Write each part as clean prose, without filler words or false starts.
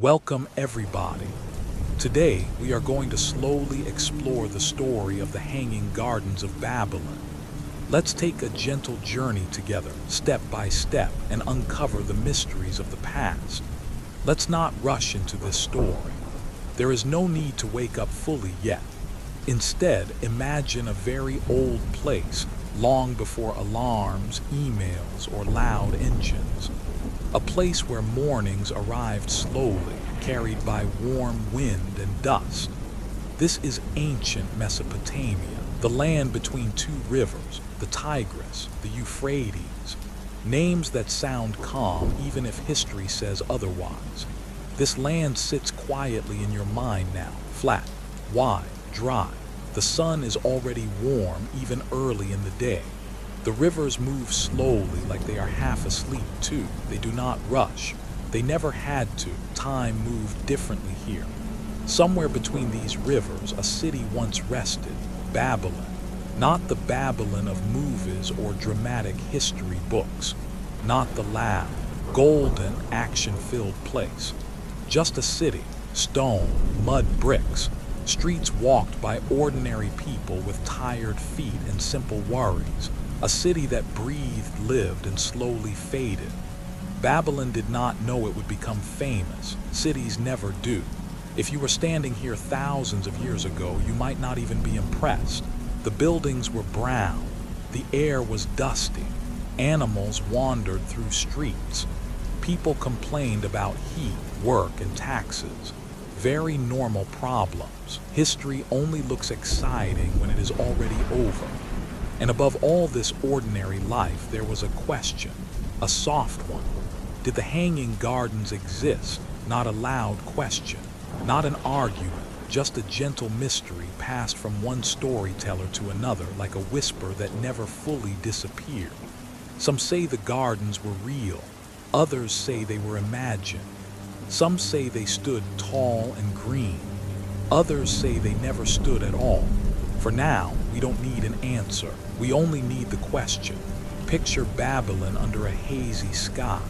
Welcome everybody. Today we are going to slowly explore the story of the Hanging Gardens of Babylon. Let's take a gentle journey together, step by step, and uncover the mysteries of the past. Let's not rush into this story. There is no need to wake up fully yet. Instead, imagine a very old place, long before alarms, emails, or loud engines. A place where mornings arrived slowly, carried by warm wind and dust. This is ancient Mesopotamia, the land between two rivers, the Tigris, the Euphrates. Names that sound calm even if history says otherwise. This land sits quietly in your mind now, flat, wide, dry. The sun is already warm even early in the day. The rivers move slowly like they are half asleep too. They do not rush. They never had to. Time moved differently here. Somewhere between these rivers, a city once rested, Babylon. Not the Babylon of movies or dramatic history books. Not the loud, golden, action-filled place. Just a city, stone, mud bricks, streets walked by ordinary people with tired feet and simple worries. A city that breathed, lived, and slowly faded. Babylon did not know it would become famous. Cities never do. If you were standing here thousands of years ago, you might not even be impressed. The buildings were brown. The air was dusty. Animals wandered through streets. People complained about heat, work, and taxes. Very normal problems. History only looks exciting when it is already over. And above all this ordinary life, there was a question, a soft one. Did the Hanging Gardens exist? Not a loud question, not an argument, just a gentle mystery passed from one storyteller to another like a whisper that never fully disappeared. Some say the gardens were real, others say they were imagined. Some say they stood tall and green, others say they never stood at all. For now, we don't need an answer. We only need the question. Picture Babylon under a hazy sky.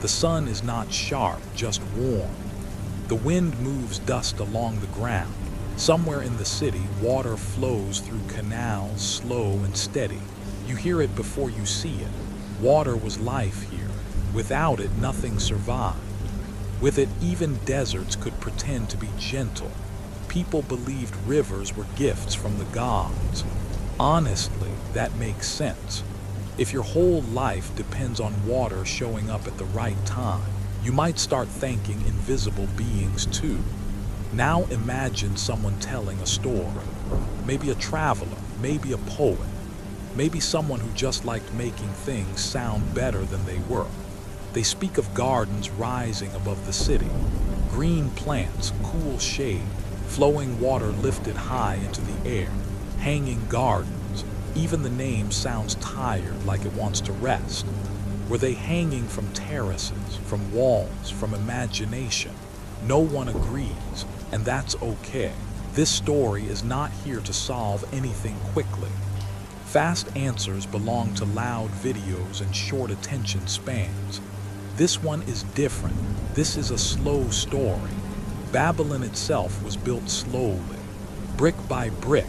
The sun is not sharp, just warm. The wind moves dust along the ground. Somewhere in the city, water flows through canals, slow and steady. You hear it before you see it. Water was life here. Without it, nothing survived. With it, even deserts could pretend to be gentle. People believed rivers were gifts from the gods. Honestly, that makes sense. If your whole life depends on water showing up at the right time, you might start thanking invisible beings too. Now imagine someone telling a story. Maybe a traveler, maybe a poet, maybe someone who just liked making things sound better than they were. They speak of gardens rising above the city, green plants, cool shade, flowing water lifted high into the air, hanging gardens. Even the name sounds tired, like it wants to rest. Were they hanging from terraces, from walls, from imagination? No one agrees, and that's okay. This story is not here to solve anything quickly. Fast answers belong to loud videos and short attention spans. This one is different. This is a slow story. Babylon itself was built slowly, brick by brick,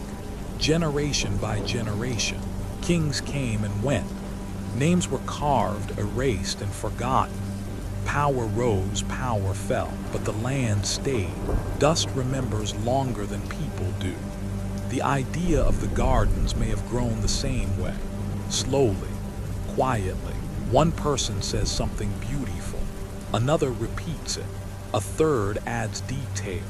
generation by generation. Kings came and went. Names were carved, erased, and forgotten. Power rose, power fell, but the land stayed. Dust remembers longer than people do. The idea of the gardens may have grown the same way, slowly, quietly. One person says something beautiful, another repeats it. A third adds detail.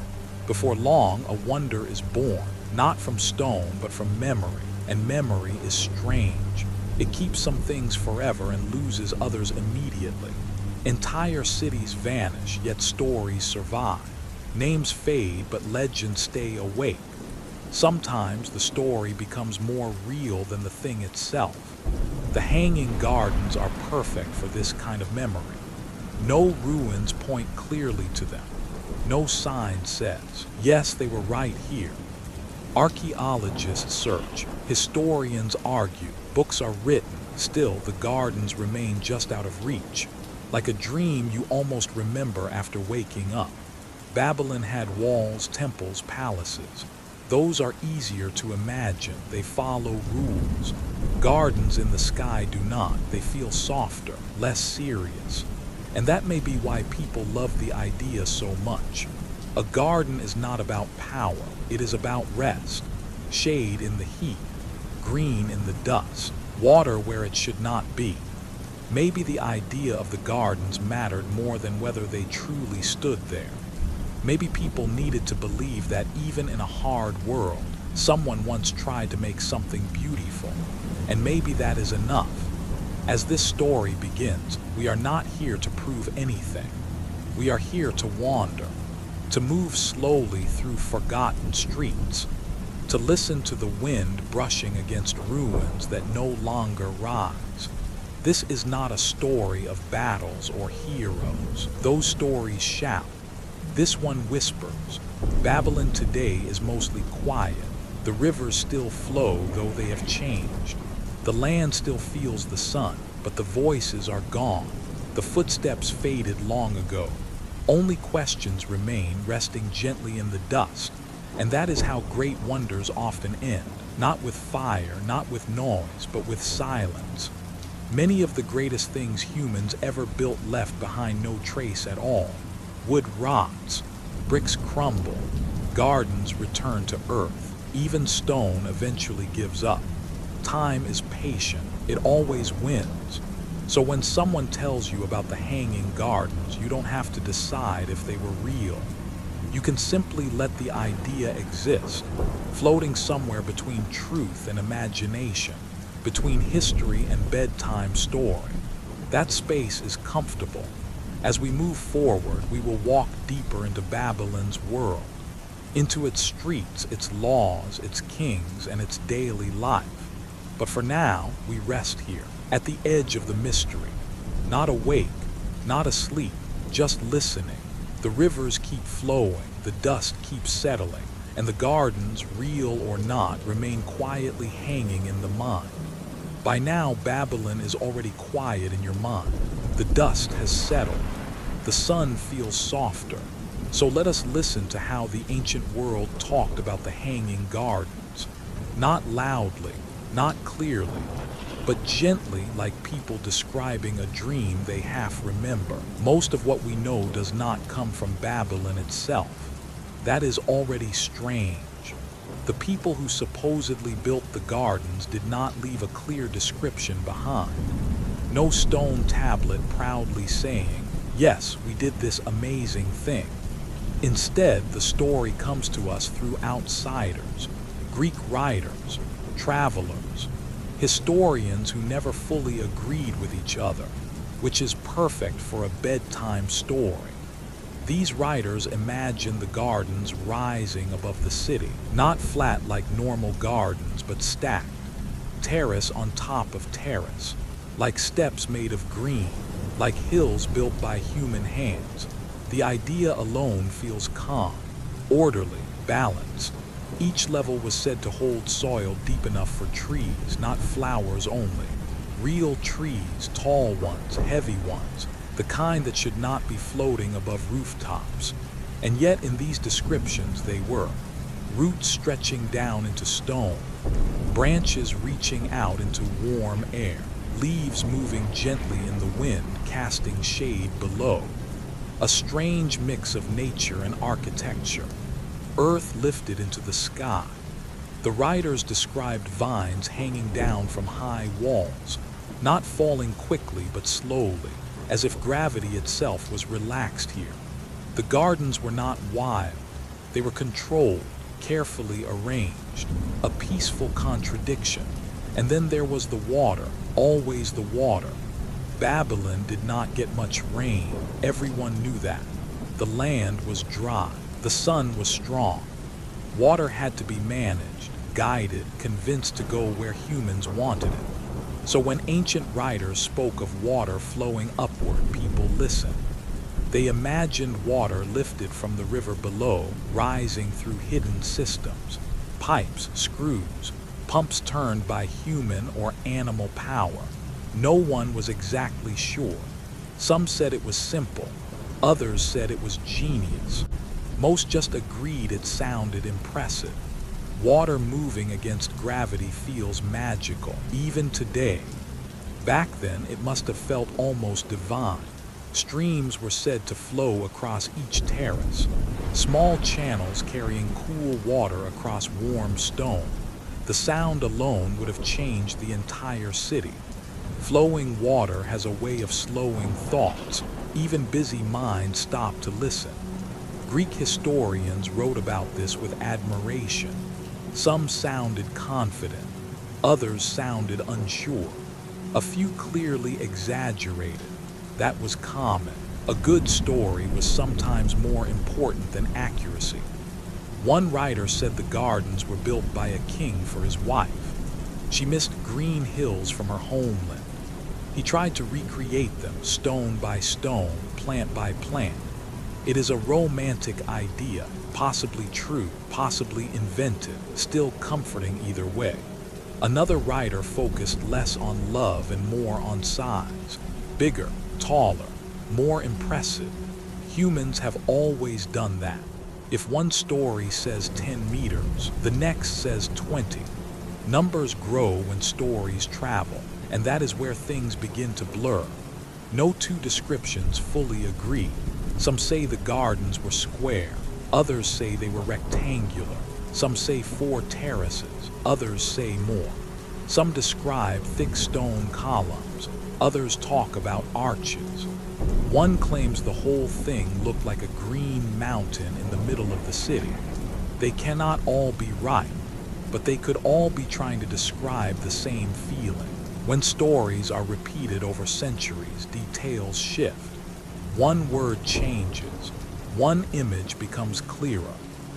Before long, a wonder is born, not from stone, but from memory. And memory is strange. It keeps some things forever and loses others immediately. Entire cities vanish, yet stories survive. Names fade, but legends stay awake. Sometimes the story becomes more real than the thing itself. The Hanging Gardens are perfect for this kind of memory. No ruins point clearly to them. No sign says, yes, they were right here. Archaeologists search, historians argue, books are written, still the gardens remain just out of reach. like a dream you almost remember after waking up. Babylon had walls, temples, palaces. Those are easier to imagine. They follow rules. Gardens in the sky do not. They feel softer, less serious. And that may be why people love the idea so much. A garden is not about power. It is about rest. Shade in the heat, green in the dust, water where it should not be. Maybe the idea of the gardens mattered more than whether they truly stood there. Maybe people needed to believe that even in a hard world, someone once tried to make something beautiful. And maybe that is enough. As this story begins, we are not here to prove anything. We are here to wander, to move slowly through forgotten streets, to listen to the wind brushing against ruins that no longer rise. This is not a story of battles or heroes. Those stories shout. This one whispers. Babylon today is mostly quiet. The rivers still flow, though they have changed. The land still feels the sun, but the voices are gone. The footsteps faded long ago. Only questions remain, resting gently in the dust. And that is how great wonders often end. Not with fire, not with noise, but with silence. Many of the greatest things humans ever built left behind no trace at all. Wood rots, bricks crumble, gardens return to earth. Even stone eventually gives up. Time is patient, it always wins. So when someone tells you about the hanging gardens, you don't have to decide if they were real. You can simply let the idea exist, floating somewhere between truth and imagination, between history and bedtime story. That space is comfortable. As we move forward, we will walk deeper into Babylon's world, into its streets, its laws, its kings, and its daily life. But for now, we rest here, at the edge of the mystery, not awake, not asleep, just listening. The rivers keep flowing, the dust keeps settling, and the gardens, real or not, remain quietly hanging in the mind. By now, Babylon is already quiet in your mind. The dust has settled. The sun feels softer. So let us listen to how the ancient world talked about the hanging gardens. Not loudly, not clearly, but gently, like people describing a dream they half remember. Most of what we know does not come from Babylon itself. That is already strange. The people who supposedly built the gardens did not leave a clear description behind. No stone tablet proudly saying, "Yes, we did this amazing thing." Instead, the story comes to us through outsiders, Greek writers, travelers, historians who never fully agreed with each other, which is perfect for a bedtime story. These writers imagine the gardens rising above the city, not flat like normal gardens, but stacked, terrace on top of terrace, like steps made of green, like hills built by human hands. The idea alone feels calm, orderly, balanced. Each level was said to hold soil deep enough for trees, not flowers only. Real trees, tall ones, heavy ones, the kind that should not be floating above rooftops. And yet in these descriptions they were. Roots stretching down into stone, branches reaching out into warm air, leaves moving gently in the wind, casting shade below. A strange mix of nature and architecture. Earth lifted into the sky. The writers described vines hanging down from high walls, not falling quickly but slowly, as if gravity itself was relaxed here. The gardens were not wild. They were controlled, carefully arranged, a peaceful contradiction. And then there was the water, always the water. Babylon did not get much rain. Everyone knew that. The land was dry. The sun was strong. Water had to be managed, guided, convinced to go where humans wanted it. So when ancient writers spoke of water flowing upward, people listened. They imagined water lifted from the river below, rising through hidden systems, pipes, screws, pumps turned by human or animal power. No one was exactly sure. Some said it was simple, others said it was genius. Most just agreed it sounded impressive. Water moving against gravity feels magical, even today. Back then, it must have felt almost divine. Streams were said to flow across each terrace, small channels carrying cool water across warm stone. The sound alone would have changed the entire city. Flowing water has a way of slowing thoughts. Even busy minds stop to listen. Greek historians wrote about this with admiration. Some sounded confident, others sounded unsure. A few clearly exaggerated. That was common. A good story was sometimes more important than accuracy. One writer said the gardens were built by a king for his wife. She missed green hills from her homeland. He tried to recreate them, stone by stone, plant by plant. It is a romantic idea, possibly true, possibly inventive, still comforting either way. Another writer focused less on love and more on size. Bigger, taller, more impressive. Humans have always done that. If one story says 10 meters, the next says 20. Numbers grow when stories travel, and that is where things begin to blur. No two descriptions fully agree. Some say the gardens were square, others say they were rectangular. Some say 4 terraces, others say more. Some describe thick stone columns, others talk about arches. One claims the whole thing looked like a green mountain in the middle of the city. They cannot all be right, but they could all be trying to describe the same feeling. When stories are repeated over centuries, details shift. One word changes, one image becomes clearer,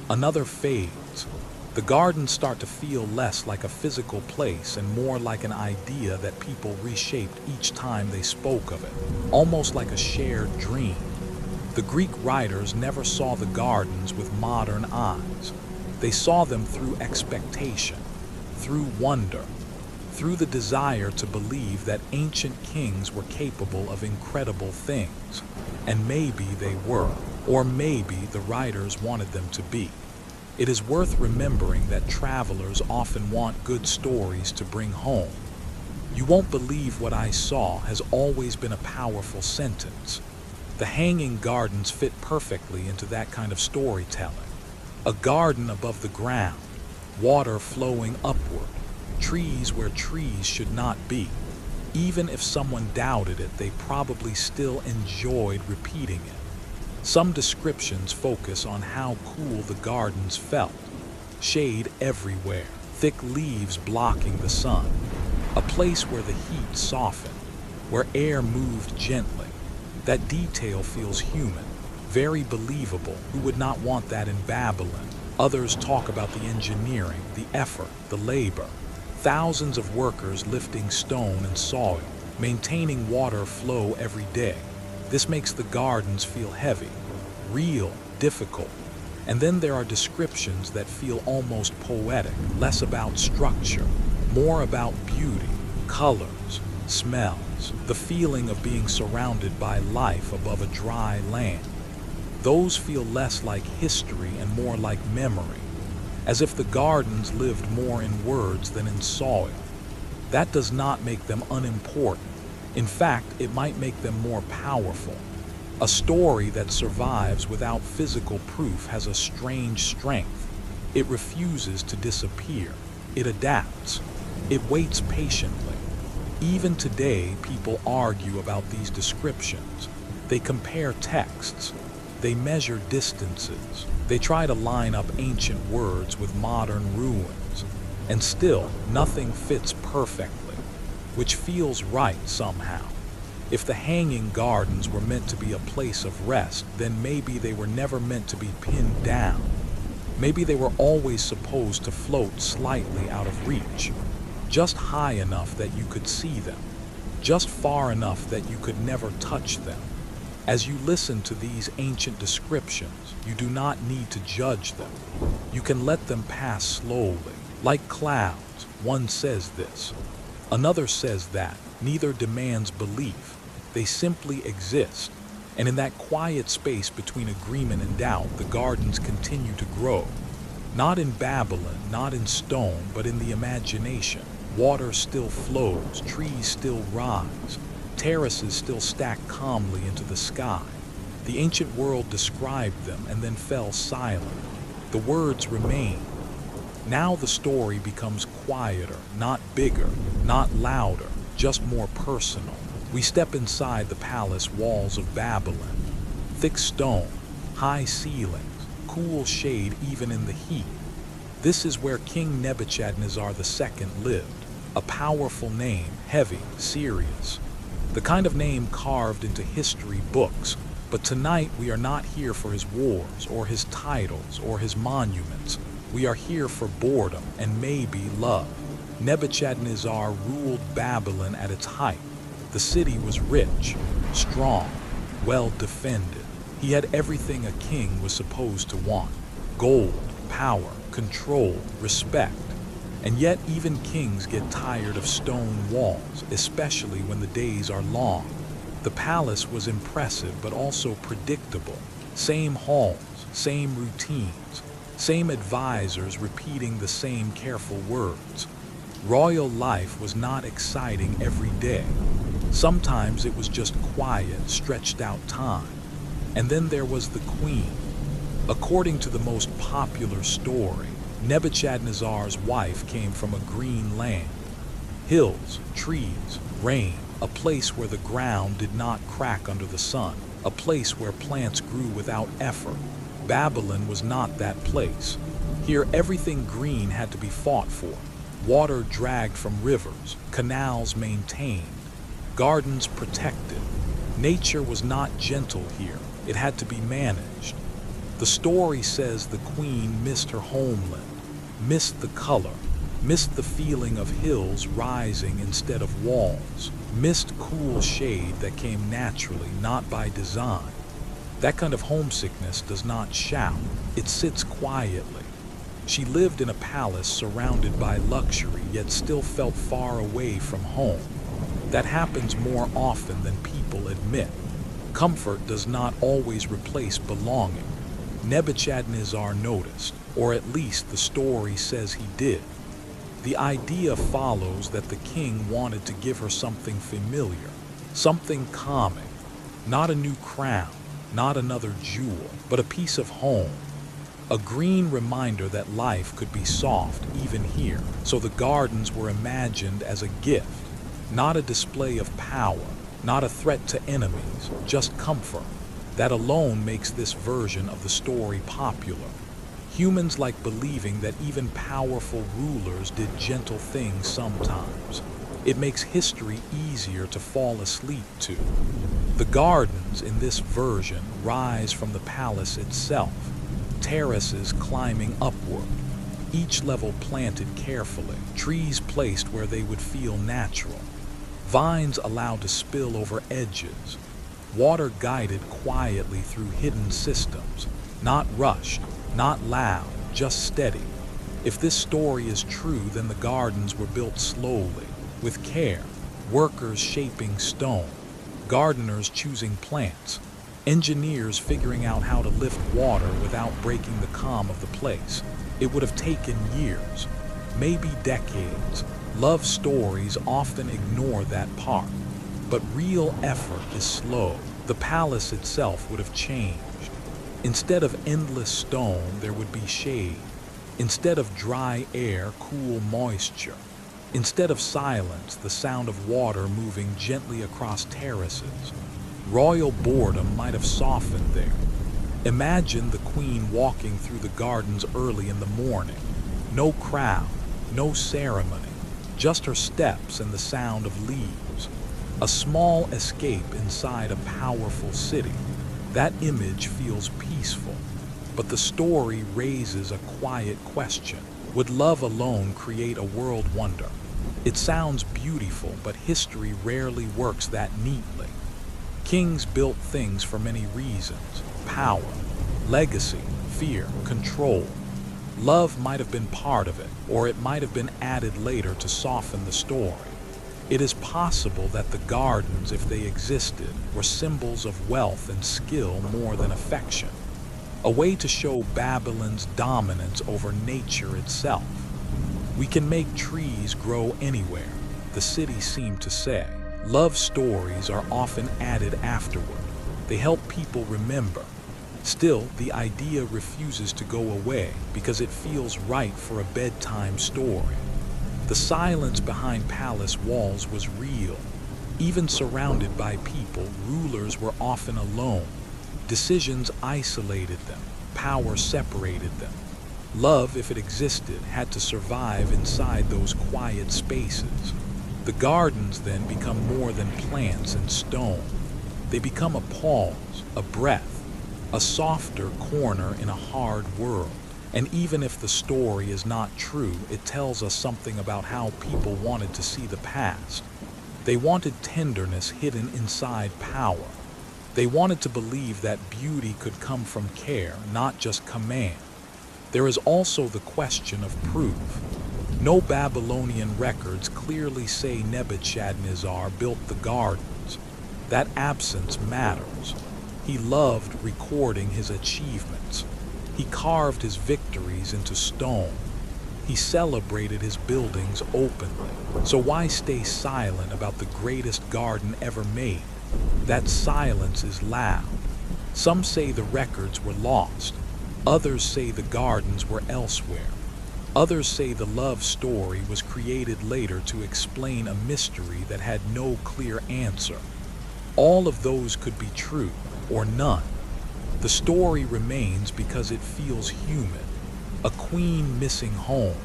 another fades. The gardens start to feel less like a physical place and more like an idea that people reshaped each time they spoke of it, almost like a shared dream. The Greek writers never saw the gardens with modern eyes. They saw them through expectation, through wonder, through the desire to believe that ancient kings were capable of incredible things. And maybe they were, or maybe the writers wanted them to be. It is worth remembering that travelers often want good stories to bring home. "You won't believe what I saw" has always been a powerful sentence. The hanging gardens fit perfectly into that kind of storytelling. A garden above the ground, water flowing upward, trees where trees should not be. Even if someone doubted it, they probably still enjoyed repeating it. Some descriptions focus on how cool the gardens felt. Shade everywhere, thick leaves blocking the sun. A place where the heat softened, where air moved gently. That detail feels human, very believable. Who would not want that in Babylon? Others talk about the engineering, the effort, the labor. Thousands of workers lifting stone and soil, maintaining water flow every day. This makes the gardens feel heavy, real, difficult. And then there are descriptions that feel almost poetic, less about structure, more about beauty, colors, smells, the feeling of being surrounded by life above a dry land. Those feel less like history and more like memory, as if the gardens lived more in words than in soil. That does not make them unimportant. In fact, it might make them more powerful. A story that survives without physical proof has a strange strength. It refuses to disappear. It adapts. It waits patiently. Even today, people argue about these descriptions. They compare texts. They measure distances. They try to line up ancient words with modern ruins. And still, nothing fits perfectly, which feels right somehow. If the hanging gardens were meant to be a place of rest, then maybe they were never meant to be pinned down. Maybe they were always supposed to float slightly out of reach, just high enough that you could see them, just far enough that you could never touch them. As you listen to these ancient descriptions, you do not need to judge them. You can let them pass slowly, like clouds. One says this, another says that. Neither demands belief. They simply exist. And in that quiet space between agreement and doubt, the gardens continue to grow. Not in Babylon, not in stone, but in the imagination. Water still flows, trees still rise, terraces still stack calmly into the sky. The ancient world described them and then fell silent. The words remained. Now the story becomes quieter, not bigger, not louder, just more personal. We step inside the palace walls of Babylon. Thick stone, high ceilings, cool shade even in the heat. This is where King Nebuchadnezzar II lived. A powerful name, heavy, serious. The kind of name carved into history books. But tonight we are not here for his wars or his titles or his monuments. We are here for boredom and maybe love. Nebuchadnezzar ruled Babylon at its height. The city was rich, strong, well defended. He had everything a king was supposed to want: gold, power, control, respect. And yet even kings get tired of stone walls, especially when the days are long. The palace was impressive but also predictable. Same halls, same routines, same advisors repeating the same careful words. Royal life was not exciting every day. Sometimes it was just quiet, stretched out time. And then there was the queen. According to the most popular story, Nebuchadnezzar's wife came from a green land. Hills, trees, rain, a place where the ground did not crack under the sun, a place where plants grew without effort. Babylon was not that place. Here everything green had to be fought for. Water dragged from rivers, canals maintained, gardens protected. Nature was not gentle here. It had to be managed. The story says the queen missed her homeland, missed the color, missed the feeling of hills rising instead of walls, missed cool shade that came naturally, not by design. That kind of homesickness does not shout. It sits quietly. She lived in a palace surrounded by luxury, yet still felt far away from home. That happens more often than people admit. Comfort does not always replace belonging. Nebuchadnezzar noticed, or at least the story says he did. The idea follows that the king wanted to give her something familiar, something calming, not a new crown, not another jewel, but a piece of home. A green reminder that life could be soft even here. So the gardens were imagined as a gift, not a display of power, not a threat to enemies, just comfort. That alone makes this version of the story popular. Humans like believing that even powerful rulers did gentle things sometimes. It makes history easier to fall asleep to. The gardens in this version rise from the palace itself, terraces climbing upward, each level planted carefully, trees placed where they would feel natural, vines allowed to spill over edges, water guided quietly through hidden systems, not rushed, not loud, just steady. If this story is true, then the gardens were built slowly, with care, workers shaping stone, gardeners choosing plants, engineers figuring out how to lift water without breaking the calm of the place. It would have taken years, maybe decades. Love stories often ignore that part, but real effort is slow. The palace itself would have changed. Instead of endless stone, there would be shade. Instead of dry air, cool moisture. Instead of silence, the sound of water moving gently across terraces. Royal boredom might have softened there. Imagine the queen walking through the gardens early in the morning. No crowd, no ceremony, just her steps and the sound of leaves. A small escape inside a powerful city. That image feels peaceful, but the story raises a quiet question. Would love alone create a world wonder? It sounds beautiful, but history rarely works that neatly. Kings built things for many reasons: power, legacy, fear, control. Love might have been part of it, or it might have been added later to soften the story. It is possible that the gardens, if they existed, were symbols of wealth and skill more than affection, a way to show Babylon's dominance over nature itself. We can make trees grow anywhere, the city seemed to say. Love stories are often added afterward. They help people remember. Still, the idea refuses to go away because it feels right for a bedtime story. The silence behind palace walls was real. Even surrounded by people, rulers were often alone. Decisions isolated them. Power separated them. Love, if it existed, had to survive inside those quiet spaces. The gardens then become more than plants and stone. They become a pause, a breath, a softer corner in a hard world. And even if the story is not true, it tells us something about how people wanted to see the past. They wanted tenderness hidden inside power. They wanted to believe that beauty could come from care, not just command. There is also the question of proof. No Babylonian records clearly say Nebuchadnezzar built the gardens. That absence matters. He loved recording his achievements. He carved his victories into stone. He celebrated his buildings openly. So why stay silent about the greatest garden ever made? That silence is loud. Some say the records were lost. Others say the gardens were elsewhere. Others say the love story was created later to explain a mystery that had no clear answer. All of those could be true, or none. The story remains because it feels human. A queen missing home.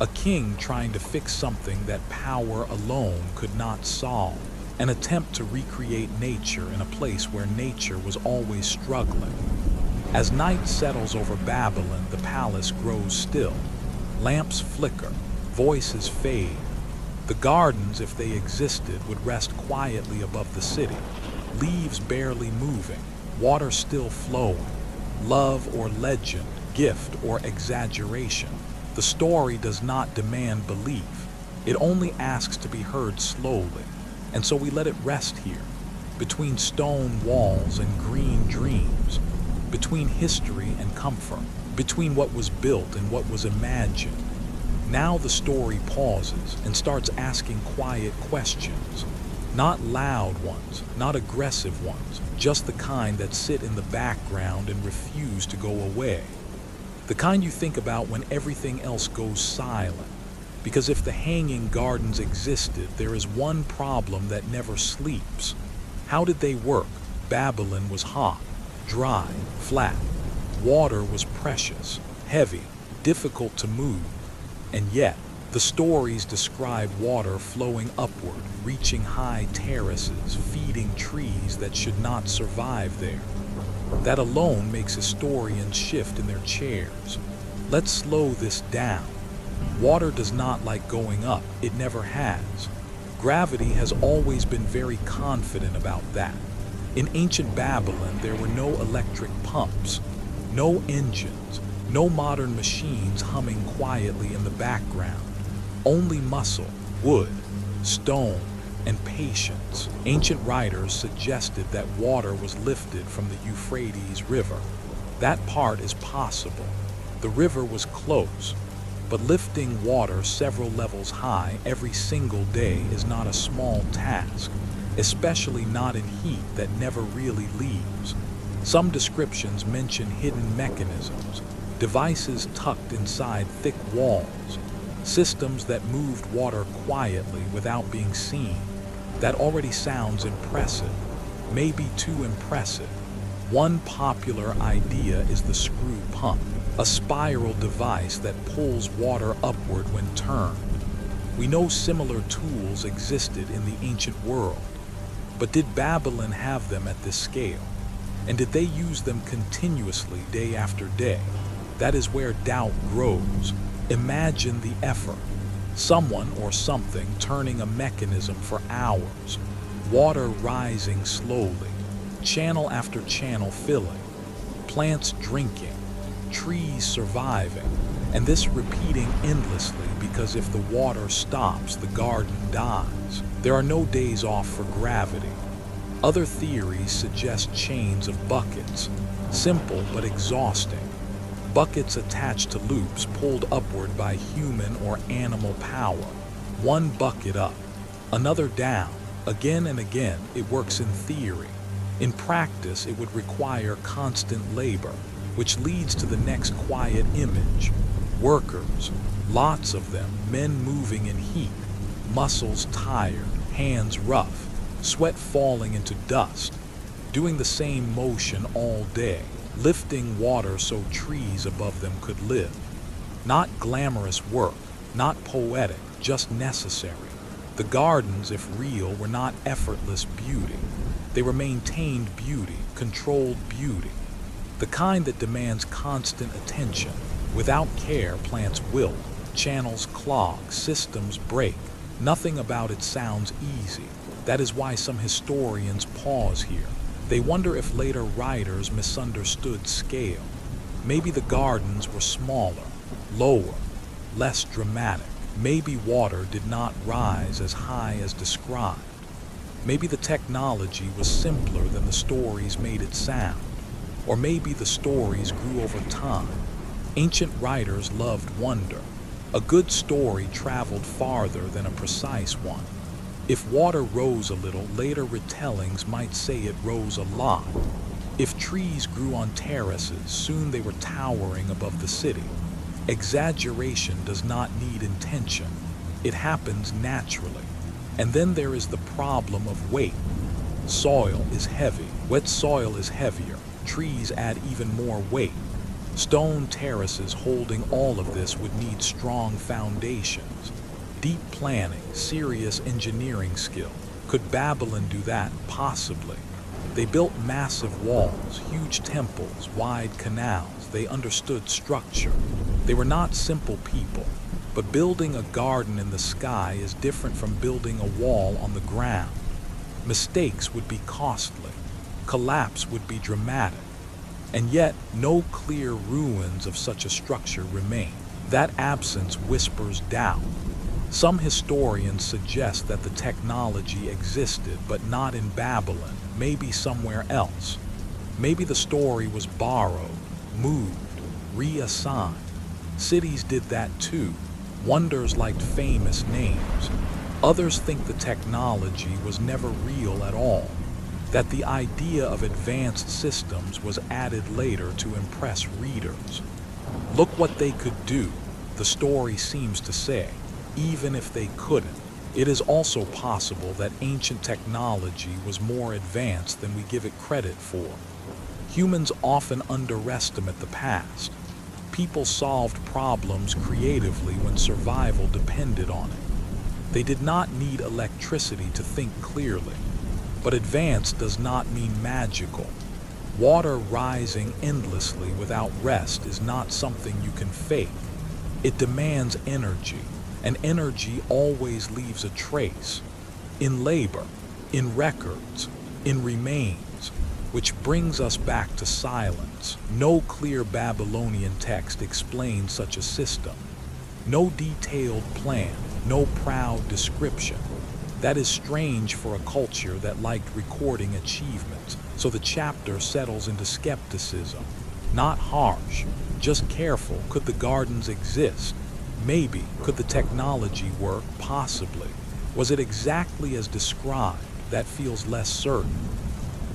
A king trying to fix something that power alone could not solve. An attempt to recreate nature in a place where nature was always struggling. As night settles over Babylon, the palace grows still. Lamps flicker, voices fade. The gardens, if they existed, would rest quietly above the city, leaves barely moving, water still flowing. Love or legend, gift or exaggeration. The story does not demand belief. It only asks to be heard slowly. And so we let it rest here, between stone walls and green dreams, between history and comfort, between what was built and what was imagined. Now the story pauses and starts asking quiet questions. Not loud ones, not aggressive ones, just the kind that sit in the background and refuse to go away. The kind you think about when everything else goes silent. Because if the hanging gardens existed, there is one problem that never sleeps. How did they work? Babylon was hot, dry, flat. Water was precious, heavy, difficult to move. And yet, the stories describe water flowing upward, reaching high terraces, feeding trees that should not survive there. That alone makes historians shift in their chairs. Let's slow this down. Water does not like going up, it never has. Gravity has always been very confident about that. In ancient Babylon, there were no electric pumps, no engines, no modern machines humming quietly in the background. Only muscle, wood, stone, and patience. Ancient writers suggested that water was lifted from the Euphrates River. That part is possible. The river was close. But lifting water several levels high every single day is not a small task, especially not in heat that never really leaves. Some descriptions mention hidden mechanisms, devices tucked inside thick walls, systems that moved water quietly without being seen. That already sounds impressive, maybe too impressive. One popular idea is the screw pump, a spiral device that pulls water upward when turned. We know similar tools existed in the ancient world, but did Babylon have them at this scale? And did they use them continuously day after day? That is where doubt grows. Imagine the effort. Someone or something turning a mechanism for hours, water rising slowly, channel after channel filling, plants drinking, trees surviving. And this repeating endlessly because if the water stops, the garden dies. There are no days off for gravity. Other theories suggest chains of buckets, simple but exhausting. Buckets attached to loops pulled upward by human or animal power. One bucket up, another down. Again and again, it works in theory. In practice, it would require constant labor, which leads to the next quiet image. Workers, lots of them, men moving in heat, muscles tired, hands rough, sweat falling into dust, doing the same motion all day, lifting water so trees above them could live. Not glamorous work, not poetic, just necessary. The gardens, if real, were not effortless beauty. They were maintained beauty, controlled beauty. The kind that demands constant attention. Without care, plants wilt, channels clog, systems break. Nothing about it sounds easy. That is why some historians pause here. They wonder if later writers misunderstood scale. Maybe the gardens were smaller, lower, less dramatic. Maybe water did not rise as high as described. Maybe the technology was simpler than the stories made it sound. Or maybe the stories grew over time. Ancient writers loved wonder. A good story traveled farther than a precise one. If water rose a little, later retellings might say it rose a lot. If trees grew on terraces, soon they were towering above the city. Exaggeration does not need intention. It happens naturally. And then there is the problem of weight. Soil is heavy. Wet soil is heavier. Trees add even more weight. Stone terraces holding all of this would need strong foundations. Deep planning, serious engineering skill. Could Babylon do that? Possibly. They built massive walls, huge temples, wide canals. They understood structure. They were not simple people. But building a garden in the sky is different from building a wall on the ground. Mistakes would be costly. Collapse would be dramatic. And yet, no clear ruins of such a structure remain. That absence whispers doubt. Some historians suggest that the technology existed, but not in Babylon, maybe somewhere else. Maybe the story was borrowed, moved, reassigned. Cities did that too. Wonders liked famous names. Others think the technology was never real at all, that the idea of advanced systems was added later to impress readers. Look what they could do, the story seems to say, even if they couldn't. It is also possible that ancient technology was more advanced than we give it credit for. Humans often underestimate the past. People solved problems creatively when survival depended on it. They did not need electricity to think clearly. But advanced does not mean magical. Water rising endlessly without rest is not something you can fake. It demands energy, and energy always leaves a trace. In labor, in records, in remains, which brings us back to silence. No clear Babylonian text explains such a system. No detailed plan, no proud description. That is strange for a culture that liked recording achievements, so the chapter settles into skepticism. Not harsh, just careful. Could the gardens exist? Maybe. Could the technology work? Possibly. Was it exactly as described? That feels less certain.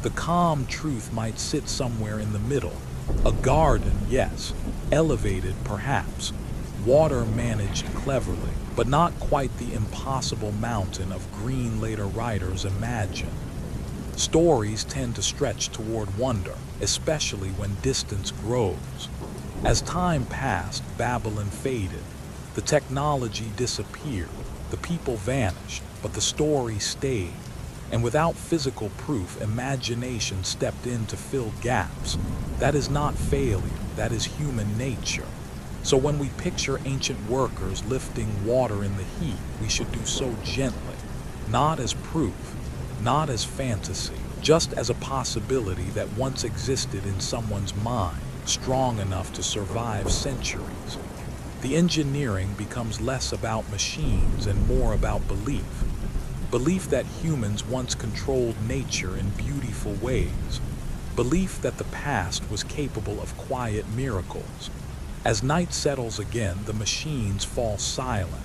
The calm truth might sit somewhere in the middle. A garden, yes. Elevated, perhaps. Water managed cleverly, but not quite the impossible mountain of green later writers imagined. Stories tend to stretch toward wonder, especially when distance grows. As time passed, Babylon faded. The technology disappeared. The people vanished, but the story stayed. And without physical proof, imagination stepped in to fill gaps. That is not failure, that is human nature. So when we picture ancient workers lifting water in the heat, we should do so gently, not as proof, not as fantasy, just as a possibility that once existed in someone's mind, strong enough to survive centuries. The engineering becomes less about machines and more about belief. Belief that humans once controlled nature in beautiful ways. Belief that the past was capable of quiet miracles. As night settles again, the machines fall silent.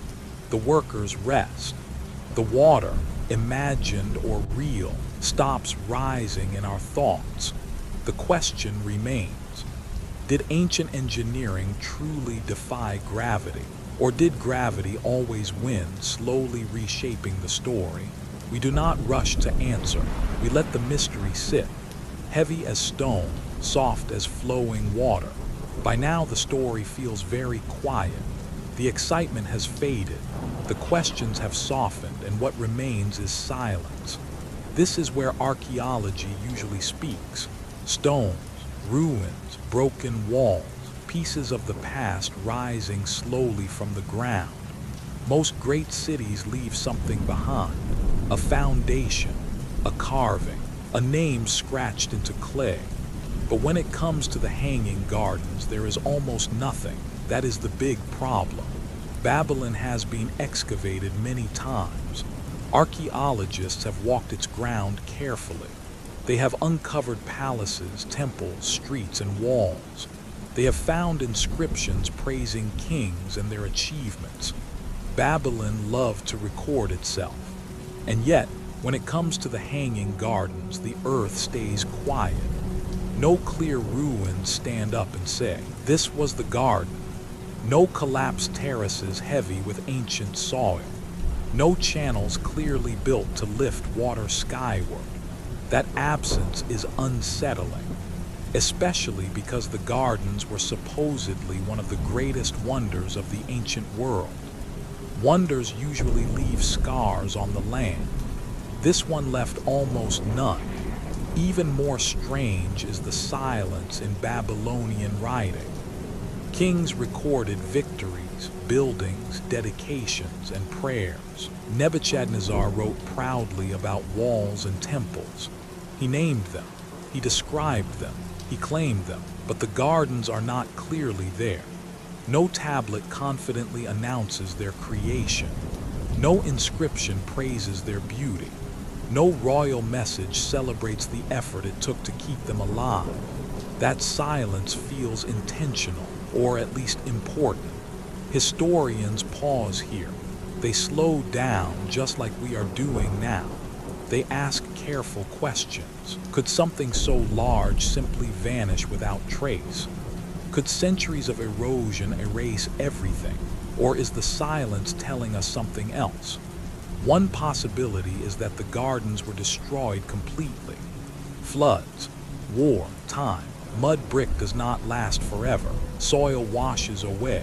The workers rest. The water, imagined or real, stops rising in our thoughts. The question remains: did ancient engineering truly defy gravity? Or did gravity always win, slowly reshaping the story? We do not rush to answer. We let the mystery sit, heavy as stone, soft as flowing water. By now the story feels very quiet. The excitement has faded. The questions have softened, and what remains is silence. This is where archaeology usually speaks. Stones, ruins, broken walls, pieces of the past rising slowly from the ground. Most great cities leave something behind: a foundation, a carving, a name scratched into clay. But when it comes to the Hanging Gardens, there is almost nothing. That is the big problem. Babylon has been excavated many times. Archaeologists have walked its ground carefully. They have uncovered palaces, temples, streets, and walls. They have found inscriptions praising kings and their achievements. Babylon loved to record itself. And yet, when it comes to the Hanging Gardens, the earth stays quiet. No clear ruins stand up and say, "This was the garden." No collapsed terraces heavy with ancient soil. No channels clearly built to lift water skyward. That absence is unsettling, especially because the gardens were supposedly one of the greatest wonders of the ancient world. Wonders usually leave scars on the land. This one left almost none. Even more strange is the silence in Babylonian writing. Kings recorded victories, buildings, dedications, and prayers. Nebuchadnezzar wrote proudly about walls and temples. He named them, he described them, he claimed them, but the gardens are not clearly there. No tablet confidently announces their creation. No inscription praises their beauty. No royal message celebrates the effort it took to keep them alive. That silence feels intentional, or at least important. Historians pause here. They slow down just like we are doing now. They ask careful questions. Could something so large simply vanish without trace? Could centuries of erosion erase everything? Or is the silence telling us something else? One possibility is that the gardens were destroyed completely. Floods, war, time. Mud brick does not last forever. Soil washes away.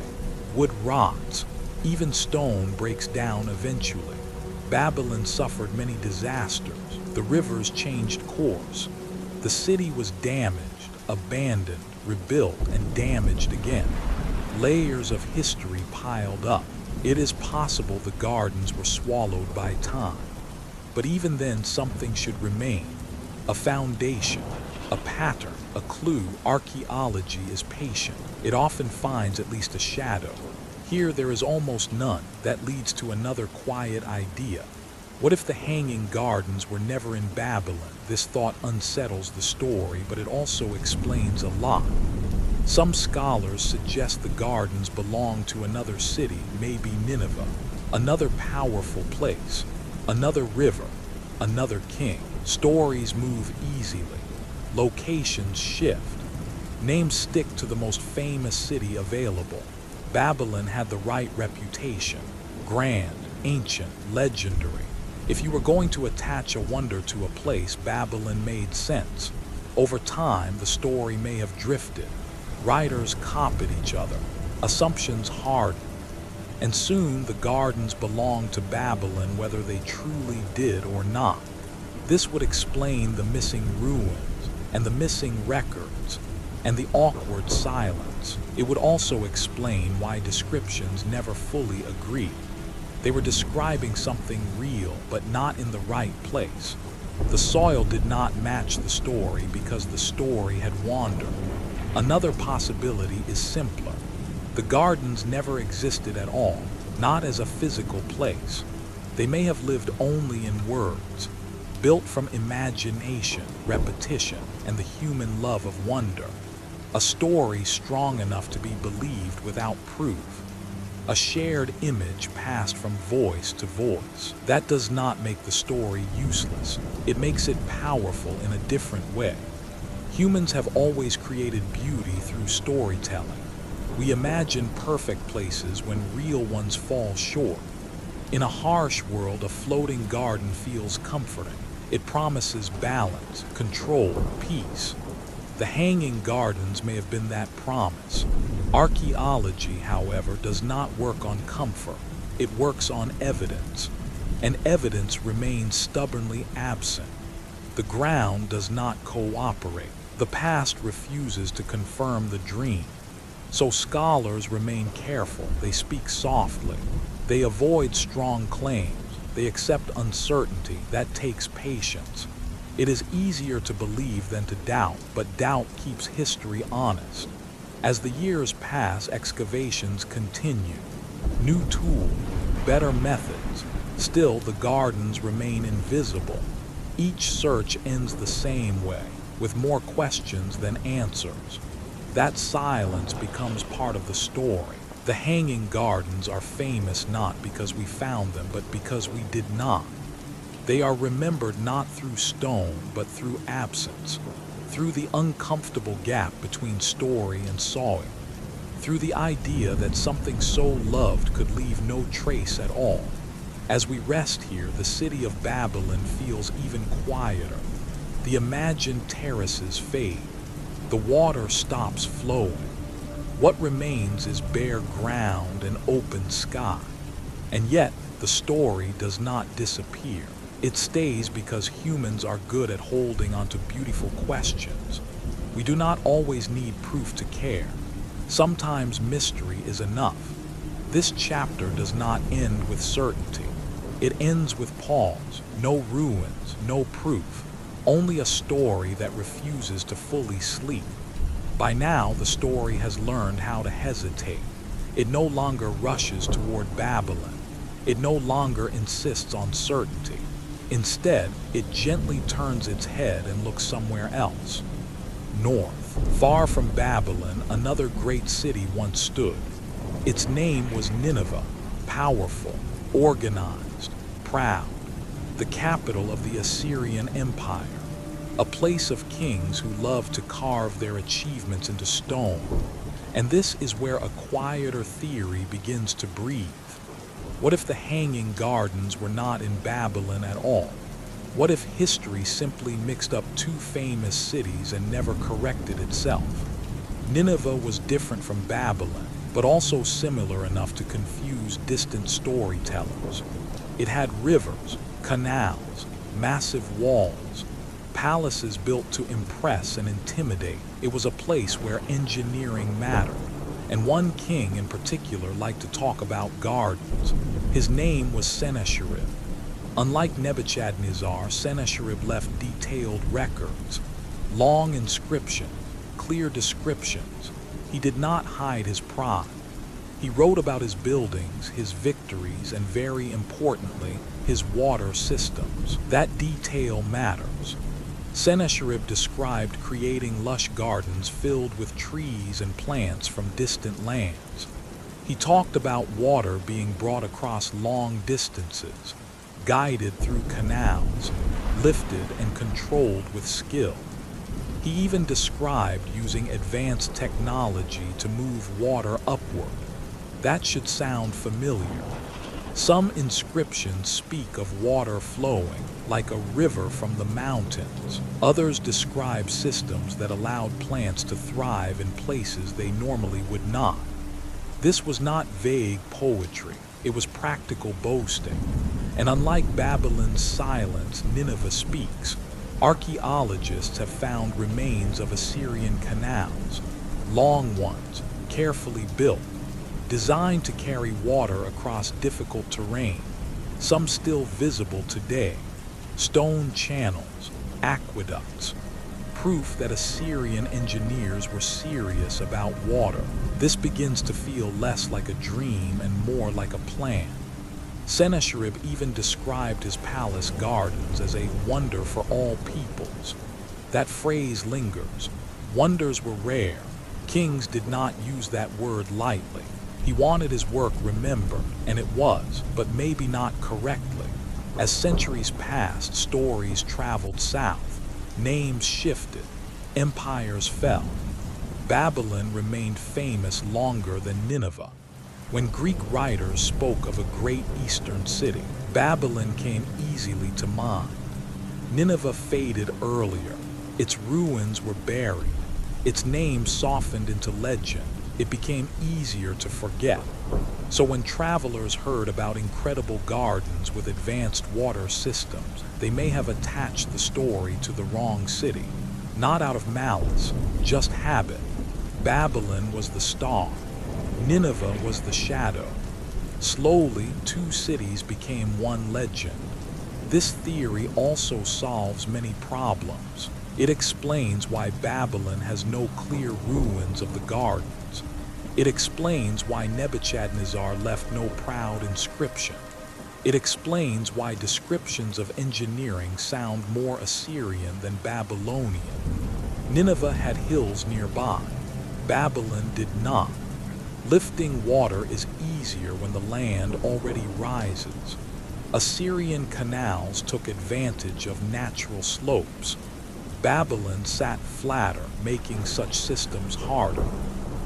Wood rots. Even stone breaks down eventually. Babylon suffered many disasters. The rivers changed course. The city was damaged, abandoned, rebuilt, and damaged again. Layers of history piled up. It is possible the gardens were swallowed by time. But even then, something should remain. A foundation, a pattern, a clue. Archaeology is patient. It often finds at least a shadow. Here there is almost none. That leads to another quiet idea. What if the Hanging Gardens were never in Babylon? This thought unsettles the story, but it also explains a lot. Some scholars suggest the gardens belong to another city, maybe Nineveh, another powerful place, another river, another king. Stories move easily. Locations shift. Names stick to the most famous city available. Babylon had the right reputation: grand, ancient, legendary. If you were going to attach a wonder to a place, Babylon made sense. Over time, the story may have drifted. Writers copied each other. Assumptions hardened. And soon the gardens belonged to Babylon, whether they truly did or not. This would explain the missing ruins, and the missing records, and the awkward silence. It would also explain why descriptions never fully agreed. They were describing something real, but not in the right place. The soil did not match the story because the story had wandered. Another possibility is simpler. The gardens never existed at all, not as a physical place. They may have lived only in words, built from imagination, repetition, and the human love of wonder. A story strong enough to be believed without proof. A shared image passed from voice to voice. That does not make the story useless. It makes it powerful in a different way. Humans have always created beauty through storytelling. We imagine perfect places when real ones fall short. In a harsh world, a floating garden feels comforting. It promises balance, control, peace. The hanging gardens may have been that promise. Archaeology, however, does not work on comfort. It works on evidence, and evidence remains stubbornly absent. The ground does not cooperate. The past refuses to confirm the dream. So scholars remain careful. They speak softly. They avoid strong claims. They accept uncertainty. That takes patience. It is easier to believe than to doubt, but doubt keeps history honest. As the years pass, excavations continue. New tools, better methods. Still, the gardens remain invisible. Each search ends the same way, with more questions than answers. That silence becomes part of the story. The hanging gardens are famous not because we found them, but because we did not. They are remembered not through stone, but through absence, through the uncomfortable gap between story and soil, through the idea that something so loved could leave no trace at all. As we rest here, the city of Babylon feels even quieter. The imagined terraces fade. The water stops flowing. What remains is bare ground and open sky. And yet, the story does not disappear. It stays because humans are good at holding onto beautiful questions. We do not always need proof to care. Sometimes mystery is enough. This chapter does not end with certainty. It ends with pause, no ruins, no proof, only a story that refuses to fully sleep. By now, the story has learned how to hesitate. It no longer rushes toward Babylon. It no longer insists on certainty. Instead, it gently turns its head and looks somewhere else. North, far from Babylon, another great city once stood. Its name was Nineveh, powerful, organized, proud, the capital of the Assyrian Empire, a place of kings who loved to carve their achievements into stone. And this is where a quieter theory begins to breathe. What if the hanging gardens were not in Babylon at all? What if history simply mixed up two famous cities and never corrected itself? Nineveh was different from Babylon, but also similar enough to confuse distant storytellers. It had rivers, canals, massive walls, palaces built to impress and intimidate. It was a place where engineering mattered. And one king in particular liked to talk about gardens. His name was Sennacherib. Unlike Nebuchadnezzar, Sennacherib left detailed records, long inscriptions, clear descriptions. He did not hide his pride. He wrote about his buildings, his victories, and very importantly, his water systems. That detail matters. Sennacherib described creating lush gardens filled with trees and plants from distant lands. He talked about water being brought across long distances, guided through canals, lifted and controlled with skill. He even described using advanced technology to move water upward. That should sound familiar. Some inscriptions speak of water flowing, like a river from the mountains. Others describe systems that allowed plants to thrive in places they normally would not. This was not vague poetry, it was practical boasting. And unlike Babylon's silence, Nineveh speaks. Archaeologists have found remains of Assyrian canals, long ones, carefully built, designed to carry water across difficult terrain, some still visible today. Stone channels, aqueducts, proof that Assyrian engineers were serious about water. This begins to feel less like a dream and more like a plan. Sennacherib even described his palace gardens as a wonder for all peoples. That phrase lingers. Wonders were rare. Kings did not use that word lightly. He wanted his work remembered, and it was, but maybe not correctly. As centuries passed, stories traveled south, names shifted, empires fell. Babylon remained famous longer than Nineveh. When Greek writers spoke of a great eastern city, Babylon came easily to mind. Nineveh faded earlier. Its ruins were buried. Its name softened into legend. It became easier to forget. So when travelers heard about incredible gardens with advanced water systems, they may have attached the story to the wrong city. Not out of malice, just habit. Babylon was the star. Nineveh was the shadow. Slowly, two cities became one legend. This theory also solves many problems. It explains why Babylon has no clear ruins of the gardens. It explains why Nebuchadnezzar left no proud inscription. It explains why descriptions of engineering sound more Assyrian than Babylonian. Nineveh had hills nearby. Babylon did not. Lifting water is easier when the land already rises. Assyrian canals took advantage of natural slopes. Babylon sat flatter, making such systems harder.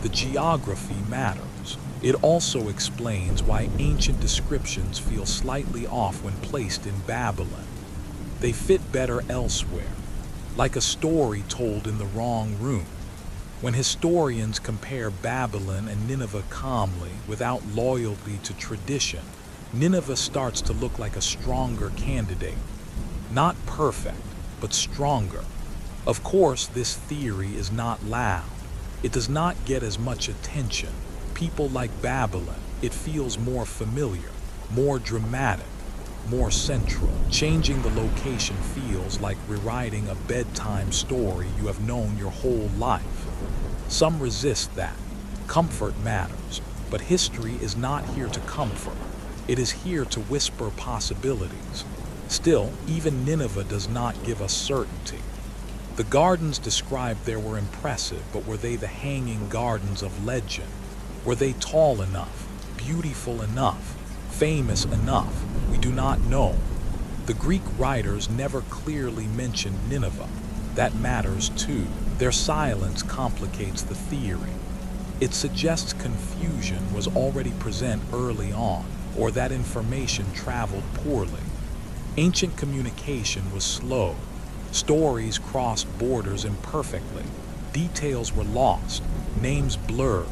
The geography matters. It also explains why ancient descriptions feel slightly off when placed in Babylon. They fit better elsewhere, like a story told in the wrong room. When historians compare Babylon and Nineveh calmly, without loyalty to tradition, Nineveh starts to look like a stronger candidate. Not perfect, but stronger. Of course, this theory is not loud. It does not get as much attention. People like Babylon, it feels more familiar, more dramatic, more central. Changing the location feels like rewriting a bedtime story you have known your whole life. Some resist that. Comfort matters, but history is not here to comfort. It is here to whisper possibilities. Still, even Nineveh does not give us certainty. The gardens described there were impressive, but were they the hanging gardens of legend? Were they tall enough, beautiful enough, famous enough? We do not know. The Greek writers never clearly mentioned Nineveh. That matters too. Their silence complicates the theory. It suggests confusion was already present early on, or that information traveled poorly. Ancient communication was slow. Stories crossed borders imperfectly. Details were lost, names blurred.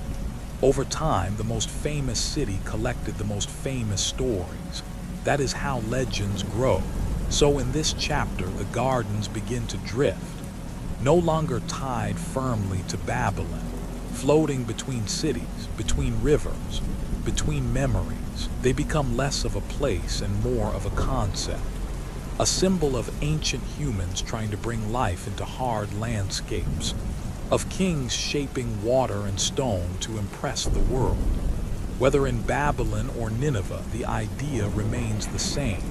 Over time, the most famous city collected the most famous stories. That is how legends grow. So in this chapter, the gardens begin to drift, no longer tied firmly to Babylon, floating between cities, between rivers, between memories. They become less of a place and more of a concept. A symbol of ancient humans trying to bring life into hard landscapes, of kings shaping water and stone to impress the world. Whether in Babylon or Nineveh, the idea remains the same.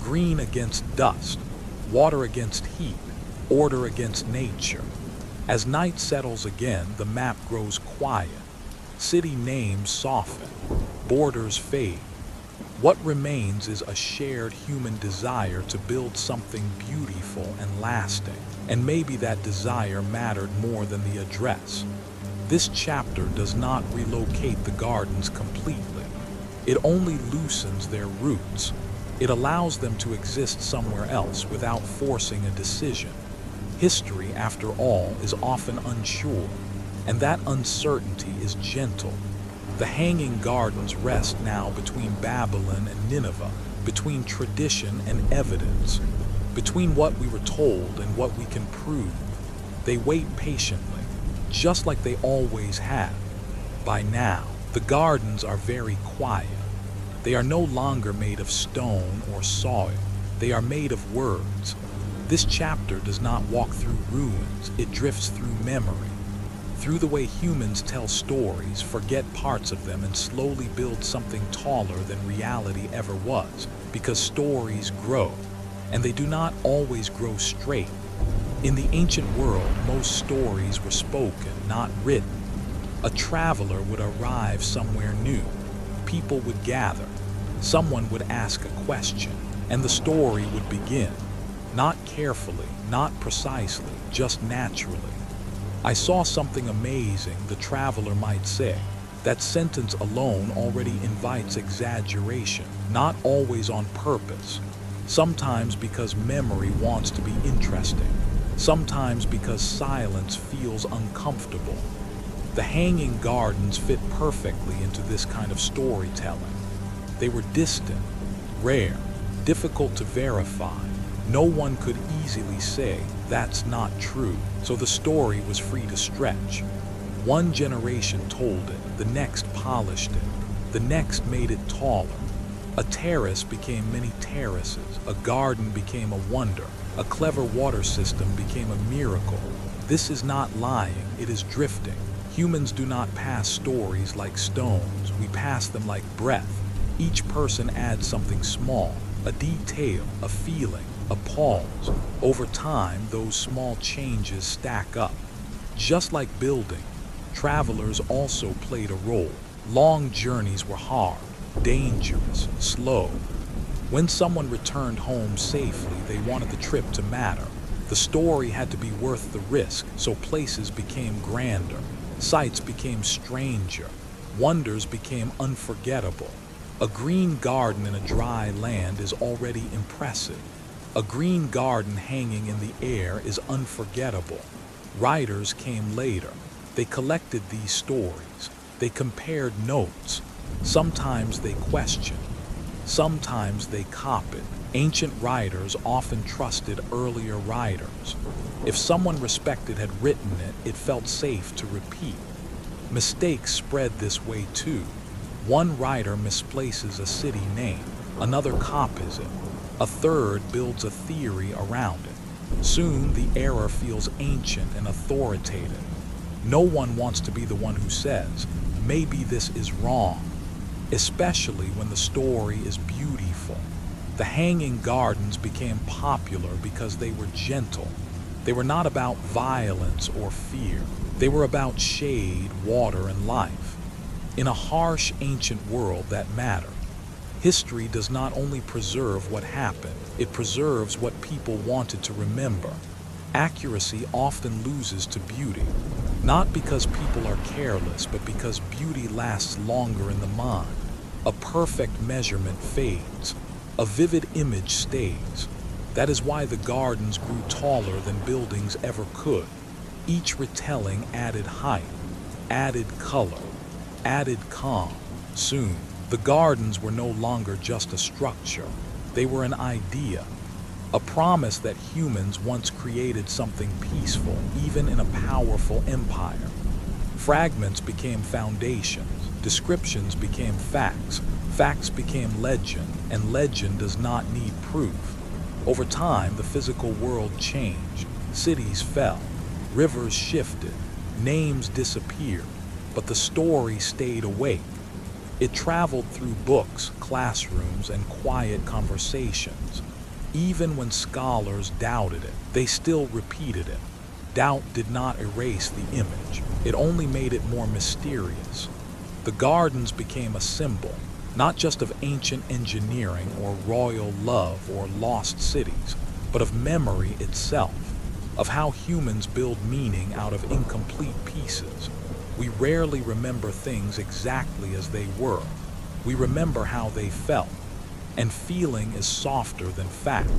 Green against dust, water against heat, order against nature. As night settles again, the map grows quiet. City names soften, borders fade. What remains is a shared human desire to build something beautiful and lasting. And maybe that desire mattered more than the address. This chapter does not relocate the gardens completely. It only loosens their roots. It allows them to exist somewhere else without forcing a decision. History, after all, is often unsure, and that uncertainty is gentle. The hanging gardens rest now between Babylon and Nineveh, between tradition and evidence, between what we were told and what we can prove. They wait patiently, just like they always have. By now, the gardens are very quiet. They are no longer made of stone or soil. They are made of words. This chapter does not walk through ruins, it drifts through memory, through the way humans tell stories, forget parts of them, and slowly build something taller than reality ever was, because stories grow, and they do not always grow straight. In the ancient world, most stories were spoken, not written. A traveler would arrive somewhere new. People would gather. Someone would ask a question, and the story would begin. Not carefully, not precisely, just naturally. I saw something amazing, the traveler might say. That sentence alone already invites exaggeration, not always on purpose. Sometimes because memory wants to be interesting. Sometimes because silence feels uncomfortable. The hanging gardens fit perfectly into this kind of storytelling. They were distant, rare, difficult to verify. No one could easily say, that's not true, so the story was free to stretch. One generation told it, the next polished it, the next made it taller. A terrace became many terraces, a garden became a wonder, a clever water system became a miracle. This is not lying, it is drifting. Humans do not pass stories like stones, we pass them like breath. Each person adds something small, a detail, a feeling, a pause. Over time, those small changes stack up. Just like building, travelers also played a role. Long journeys were hard, dangerous, slow. When someone returned home safely, they wanted the trip to matter. The story had to be worth the risk, so places became grander, sights became stranger, wonders became unforgettable. A green garden in a dry land is already impressive. A green garden hanging in the air is unforgettable. Writers came later. They collected these stories. They compared notes. Sometimes they questioned. Sometimes they copied. Ancient writers often trusted earlier writers. If someone respected had written it, it felt safe to repeat. Mistakes spread this way too. One writer misplaces a city name. Another copies it. A third builds a theory around it. Soon the error feels ancient and authoritative. No one wants to be the one who says, maybe this is wrong, especially when the story is beautiful. The hanging gardens became popular because they were gentle. They were not about violence or fear. They were about shade, water, and life. In a harsh, ancient world that mattered. History does not only preserve what happened, it preserves what people wanted to remember. Accuracy often loses to beauty, not because people are careless, but because beauty lasts longer in the mind. A perfect measurement fades. A vivid image stays. That is why the gardens grew taller than buildings ever could. Each retelling added height, added color, added calm. Soon, the gardens were no longer just a structure. They were an idea, a promise that humans once created something peaceful, even in a powerful empire. Fragments became foundations, descriptions became facts, facts became legend, and legend does not need proof. Over time, the physical world changed. Cities fell, rivers shifted, names disappeared, but the story stayed awake. It traveled through books, classrooms, and quiet conversations. Even when scholars doubted it, they still repeated it. Doubt did not erase the image. It only made it more mysterious. The gardens became a symbol, not just of ancient engineering or royal love or lost cities, but of memory itself, of how humans build meaning out of incomplete pieces. We rarely remember things exactly as they were. We remember how they felt, and feeling is softer than fact.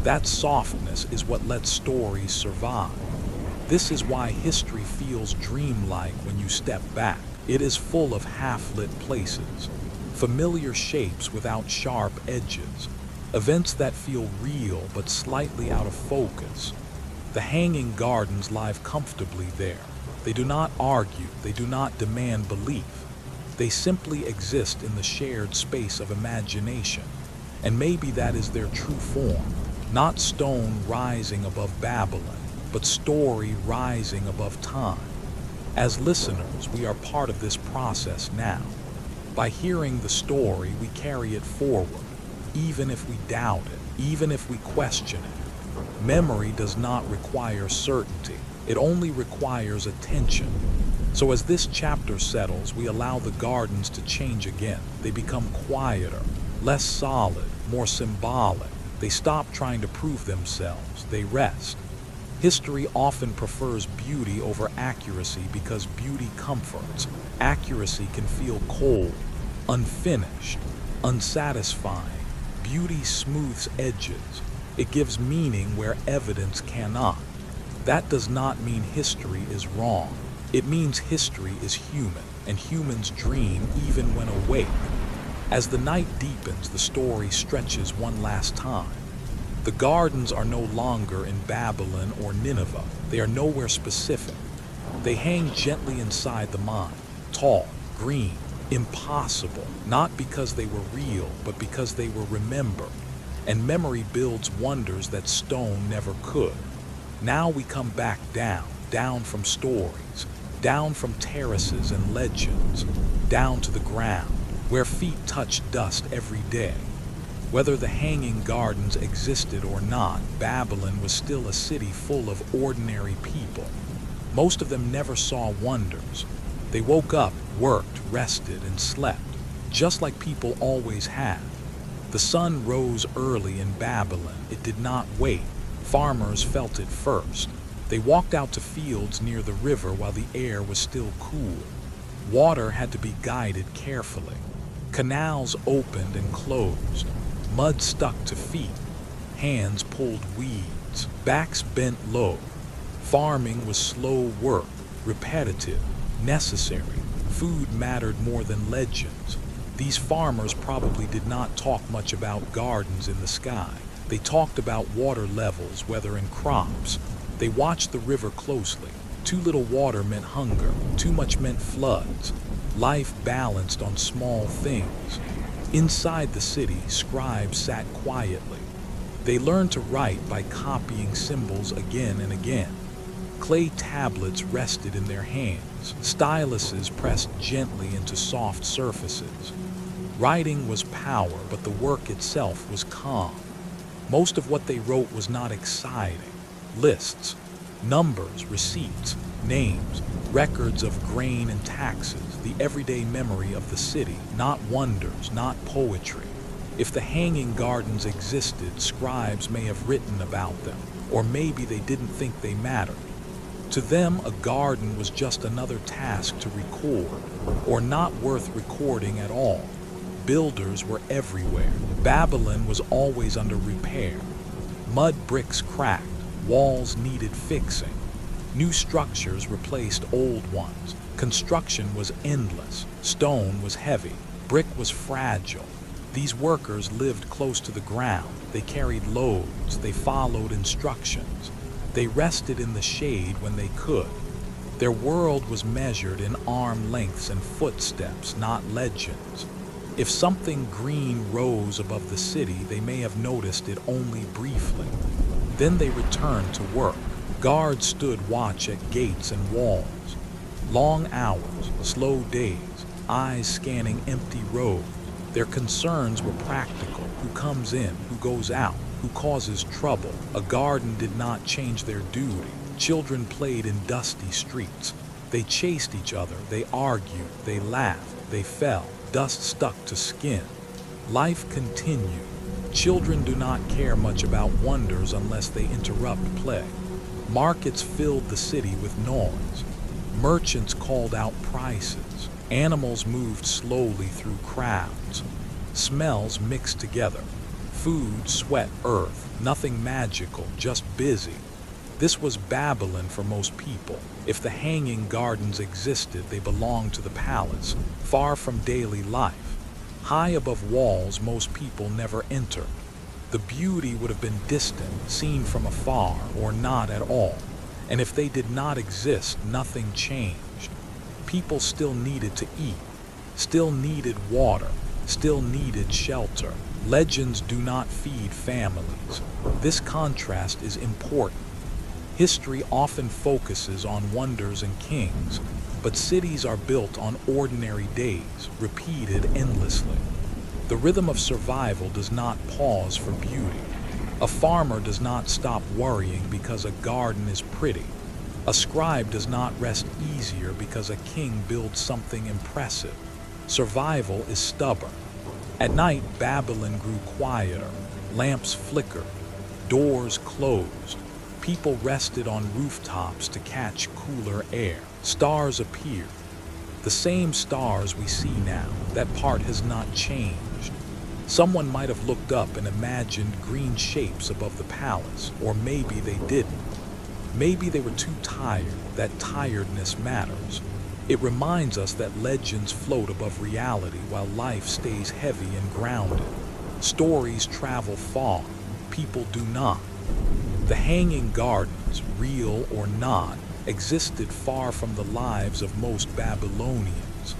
That softness is what lets stories survive. This is why history feels dreamlike when you step back. It is full of half-lit places, familiar shapes without sharp edges, events that feel real but slightly out of focus. The hanging gardens live comfortably there. They do not argue, they do not demand belief. They simply exist in the shared space of imagination. And maybe that is their true form. Not stone rising above Babylon, but story rising above time. As listeners, we are part of this process now. By hearing the story, we carry it forward, even if we doubt it, even if we question it. Memory does not require certainty, it only requires attention. So as this chapter settles, we allow the gardens to change again. They become quieter, less solid, more symbolic. They stop trying to prove themselves, they rest. History often prefers beauty over accuracy because beauty comforts. Accuracy can feel cold, unfinished, unsatisfying. Beauty smooths edges. It gives meaning where evidence cannot. That does not mean history is wrong. It means history is human, and humans dream even when awake. As the night deepens, the story stretches one last time. The gardens are no longer in Babylon or Nineveh. They are nowhere specific. They hang gently inside the mind, tall, green, impossible, not because they were real, but because they were remembered. And memory builds wonders that stone never could. Now we come back down from stories, down from terraces and legends, down to the ground, where feet touch dust every day. Whether the hanging gardens existed or not, Babylon was still a city full of ordinary people. Most of them never saw wonders. They woke up, worked, rested, and slept, just like people always have. The sun rose early in Babylon. It did not wait. Farmers felt it first. They walked out to fields near the river while the air was still cool. Water had to be guided carefully. Canals opened and closed. Mud stuck to feet. Hands pulled weeds. Backs bent low. Farming was slow work, repetitive, necessary. Food mattered more than legends. These farmers probably did not talk much about gardens in the sky. They talked about water levels, weather, and crops. They watched the river closely. Too little water meant hunger. Too much meant floods. Life balanced on small things. Inside the city, scribes sat quietly. They learned to write by copying symbols again and again. Clay tablets rested in their hands. Styluses pressed gently into soft surfaces. Writing was power, but the work itself was calm. Most of what they wrote was not exciting. Lists, numbers, receipts, names, records of grain and taxes, the everyday memory of the city, not wonders, not poetry. If the hanging gardens existed, scribes may have written about them, or maybe they didn't think they mattered. To them, a garden was just another task to record, or not worth recording at all. Builders were everywhere. Babylon was always under repair. Mud bricks cracked, walls needed fixing. New structures replaced old ones. Construction was endless. Stone was heavy. Brick was fragile. These workers lived close to the ground. They carried loads. They followed instructions. They rested in the shade when they could. Their world was measured in arm lengths and footsteps, not legends. If something green rose above the city, they may have noticed it only briefly. Then they returned to work. Guards stood watch at gates and walls. Long hours, slow days, eyes scanning empty roads. Their concerns were practical. Who comes in? Who goes out? Who causes trouble? A garden did not change their duty. Children played in dusty streets. They chased each other. They argued. They laughed. They fell. Dust stuck to skin. Life continued. Children do not care much about wonders unless they interrupt play. Markets filled the city with noise. Merchants called out prices. Animals moved slowly through crowds. Smells mixed together. Food, sweat, earth. Nothing magical, just busy. This was Babylon for most people. If the hanging gardens existed, they belonged to the palace, far from daily life. High above walls, most people never entered. The beauty would have been distant, seen from afar, or not at all. And if they did not exist, nothing changed. People still needed to eat, still needed water, still needed shelter. Legends do not feed families. This contrast is important. History often focuses on wonders and kings, but cities are built on ordinary days, repeated endlessly. The rhythm of survival does not pause for beauty. A farmer does not stop worrying because a garden is pretty. A scribe does not rest easier because a king builds something impressive. Survival is stubborn. At night, Babylon grew quieter. Lamps flickered. Doors closed. People rested on rooftops to catch cooler air. Stars appeared. The same stars we see now. That part has not changed. Someone might have looked up and imagined green shapes above the palace, or maybe they didn't. Maybe they were too tired. That tiredness matters. It reminds us that legends float above reality while life stays heavy and grounded. Stories travel far. People do not. The hanging gardens, real or not, existed far from the lives of most Babylonians.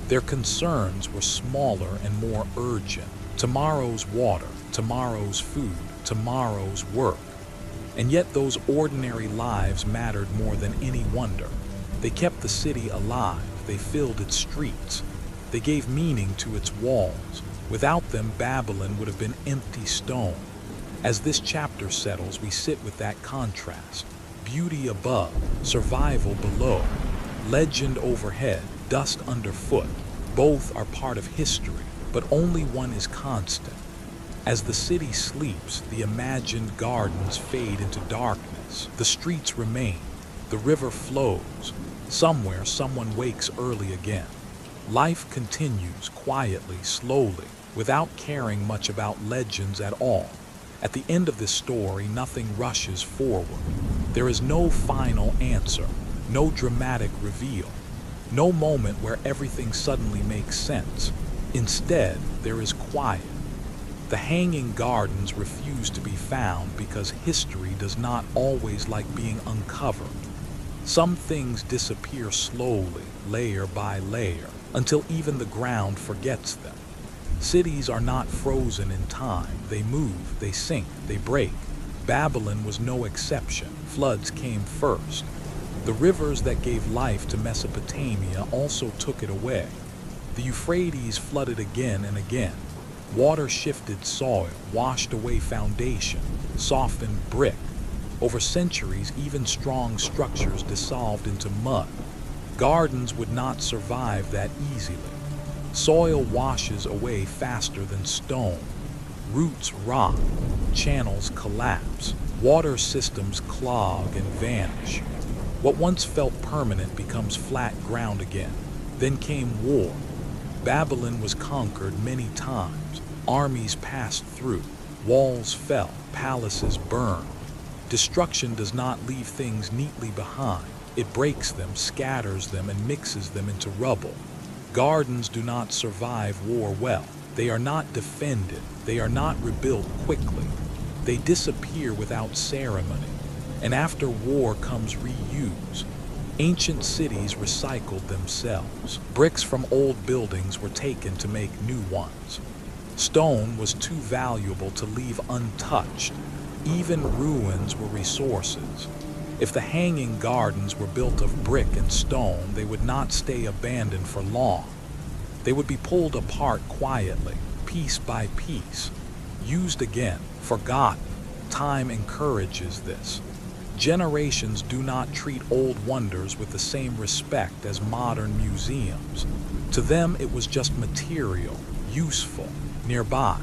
Their concerns were smaller and more urgent. Tomorrow's water, tomorrow's food, tomorrow's work. And yet those ordinary lives mattered more than any wonder. They kept the city alive. They filled its streets. They gave meaning to its walls. Without them, Babylon would have been empty stone. As this chapter settles, we sit with that contrast. Beauty above, survival below, legend overhead, dust underfoot. Both are part of history, but only one is constant. As the city sleeps, the imagined gardens fade into darkness. The streets remain. The river flows. Somewhere, someone wakes early again. Life continues quietly, slowly, without caring much about legends at all. At the end of this story, nothing rushes forward. There is no final answer, no dramatic reveal, no moment where everything suddenly makes sense. Instead, there is quiet. The hanging gardens refuse to be found because history does not always like being uncovered. Some things disappear slowly, layer by layer, until even the ground forgets them. Cities are not frozen in time. They move, they sink, they break. Babylon was no exception. Floods came first. The rivers that gave life to Mesopotamia also took it away. The Euphrates flooded again and again. Water shifted soil, washed away foundation, softened brick. Over centuries, even strong structures dissolved into mud. Gardens would not survive that easily. Soil washes away faster than stone. Roots rot, channels collapse, water systems clog and vanish. What once felt permanent becomes flat ground again. Then came war. Babylon was conquered many times. Armies passed through. Walls fell, palaces burned. Destruction does not leave things neatly behind. It breaks them, scatters them, and mixes them into rubble. Gardens do not survive war well. They are not defended. They are not rebuilt quickly. They disappear without ceremony. And after war comes reuse. Ancient cities recycled themselves. Bricks from old buildings were taken to make new ones. Stone was too valuable to leave untouched. Even ruins were resources. If the hanging gardens were built of brick and stone, they would not stay abandoned for long. They would be pulled apart quietly, piece by piece, used again, forgotten. Time encourages this. Generations do not treat old wonders with the same respect as modern museums. To them, it was just material, useful, nearby,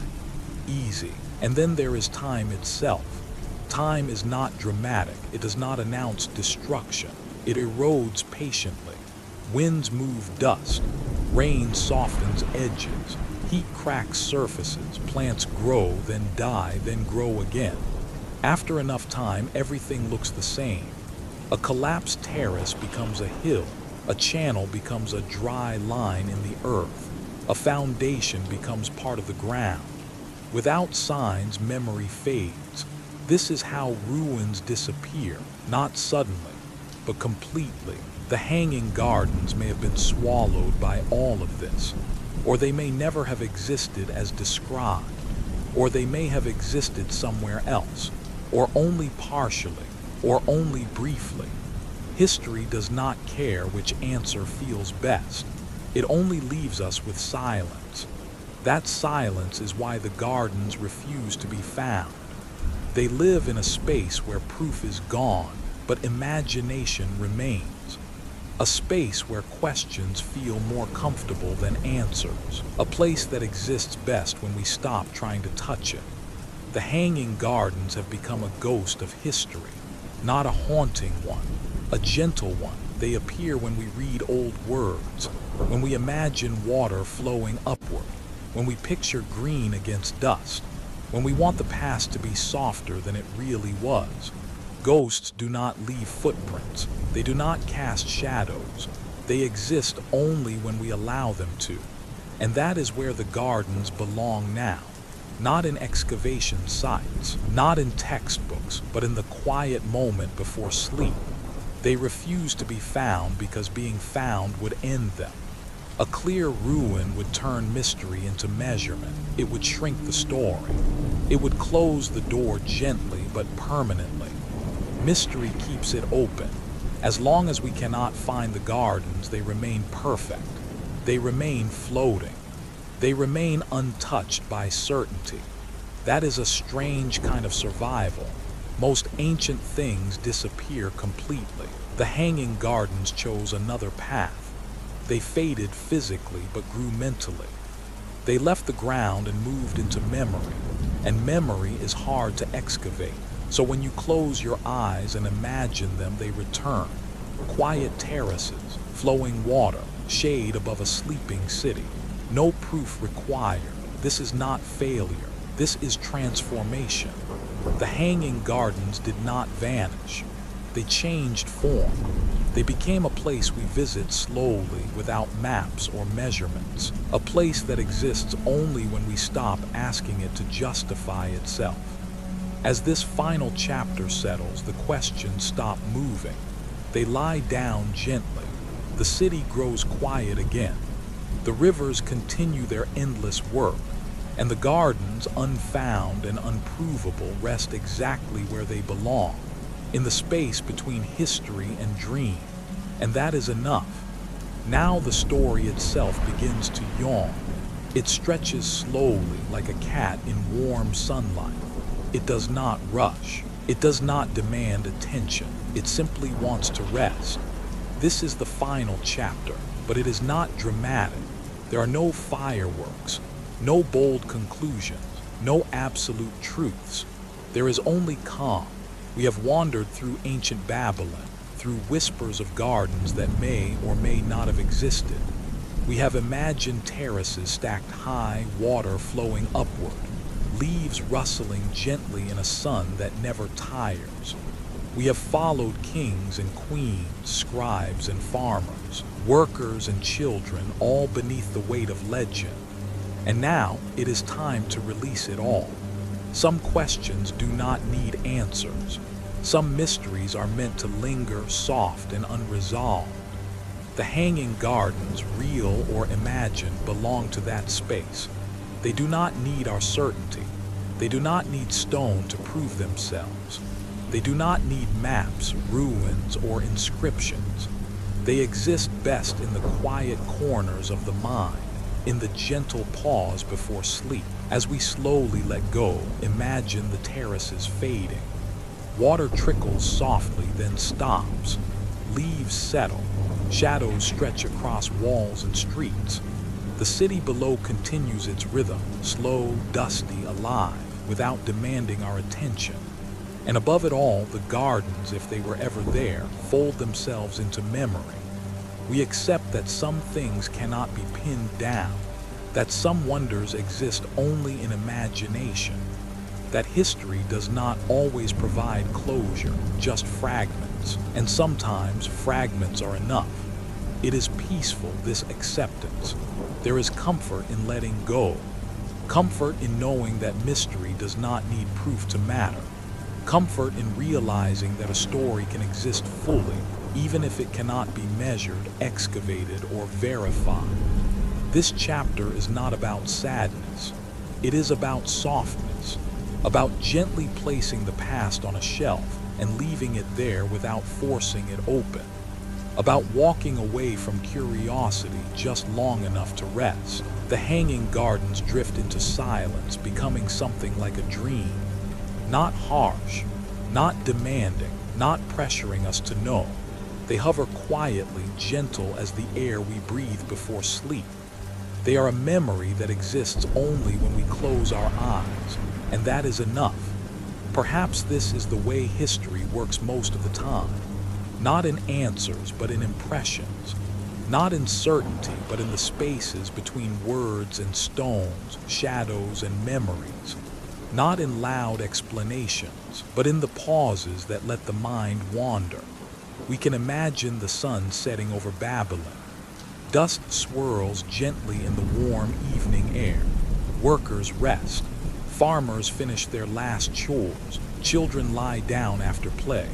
easy. And then there is time itself. Time is not dramatic. It does not announce destruction. It erodes patiently. Winds move dust. Rain softens edges. Heat cracks surfaces. Plants grow, then die, then grow again. After enough time, everything looks the same. A collapsed terrace becomes a hill. A channel becomes a dry line in the earth. A foundation becomes part of the ground. Without signs, memory fades. This is how ruins disappear, not suddenly, but completely. The hanging gardens may have been swallowed by all of this, or they may never have existed as described, or they may have existed somewhere else, or only partially, or only briefly. History does not care which answer feels best. It only leaves us with silence. That silence is why the gardens refuse to be found. They live in a space where proof is gone, but imagination remains. A space where questions feel more comfortable than answers. A place that exists best when we stop trying to touch it. The hanging gardens have become a ghost of history, not a haunting one, a gentle one. They appear when we read old words, when we imagine water flowing upward, when we picture green against dust, when we want the past to be softer than it really was. Ghosts do not leave footprints. They do not cast shadows. They exist only when we allow them to. And that is where the gardens belong now. Not in excavation sites, not in textbooks, but in the quiet moment before sleep. They refuse to be found because being found would end them. A clear ruin would turn mystery into measurement. It would shrink the story. It would close the door gently but permanently. Mystery keeps it open. As long as we cannot find the gardens, they remain perfect. They remain floating. They remain untouched by certainty. That is a strange kind of survival. Most ancient things disappear completely. The hanging gardens chose another path. They faded physically but grew mentally. They left the ground and moved into memory, and memory is hard to excavate. So when you close your eyes and imagine them, they return. Quiet terraces, flowing water, shade above a sleeping city. No proof required. This is not failure. This is transformation. The hanging gardens did not vanish. They changed form. They became a place we visit slowly without maps or measurements. A place that exists only when we stop asking it to justify itself. As this final chapter settles, the questions stop moving. They lie down gently. The city grows quiet again. The rivers continue their endless work, and the gardens, unfound and unprovable, rest exactly where they belong, in the space between history and dream. And that is enough. Now the story itself begins to yawn. It stretches slowly like a cat in warm sunlight. It does not rush. It does not demand attention. It simply wants to rest. This is the final chapter, but it is not dramatic. There are no fireworks, no bold conclusions, no absolute truths. There is only calm. We have wandered through ancient Babylon, through whispers of gardens that may or may not have existed. We have imagined terraces stacked high, water flowing upward, leaves rustling gently in a sun that never tires. We have followed kings and queens, scribes and farmers, workers and children, all beneath the weight of legend. And now it is time to release it all. Some questions do not need answers. Some mysteries are meant to linger soft and unresolved. The hanging gardens, real or imagined, belong to that space. They do not need our certainty. They do not need stone to prove themselves. They do not need maps, ruins, or inscriptions. They exist best in the quiet corners of the mind, in the gentle pause before sleep. As we slowly let go, imagine the terraces fading. Water trickles softly, then stops. Leaves settle. Shadows stretch across walls and streets. The city below continues its rhythm, slow, dusty, alive, without demanding our attention. And above it all, the gardens, if they were ever there, fold themselves into memory. We accept that some things cannot be pinned down, that some wonders exist only in imagination, that history does not always provide closure, just fragments, and sometimes fragments are enough. It is peaceful, this acceptance. There is comfort in letting go, comfort in knowing that mystery does not need proof to matter, comfort in realizing that a story can exist fully, even if it cannot be measured, excavated, or verified. This chapter is not about sadness. It is about softness, about gently placing the past on a shelf and leaving it there without forcing it open, about walking away from curiosity just long enough to rest. The hanging gardens drift into silence, becoming something like a dream, not harsh, not demanding, not pressuring us to know. They hover quietly, gentle as the air we breathe before sleep. They are a memory that exists only when we close our eyes, and that is enough. Perhaps this is the way history works most of the time. Not in answers, but in impressions. Not in certainty, but in the spaces between words and stones, shadows and memories. Not in loud explanations, but in the pauses that let the mind wander. We can imagine the sun setting over Babylon. Dust swirls gently in the warm evening air. Workers rest. Farmers finish their last chores. Children lie down after play.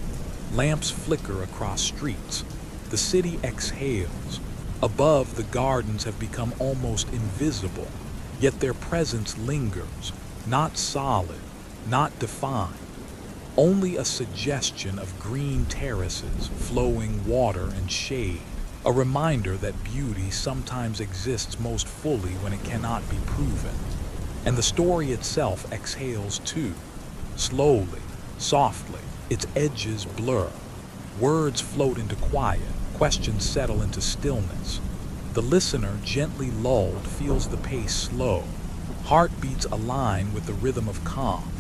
Lamps flicker across streets. The city exhales. Above, the gardens have become almost invisible, yet their presence lingers, not solid, not defined. Only a suggestion of green terraces, flowing water and shade. A reminder that beauty sometimes exists most fully when it cannot be proven. And the story itself exhales too, slowly, softly. Its edges blur. Words float into quiet. Questions settle into stillness. The listener, gently lulled, feels the pace slow. Heartbeats align with the rhythm of calm.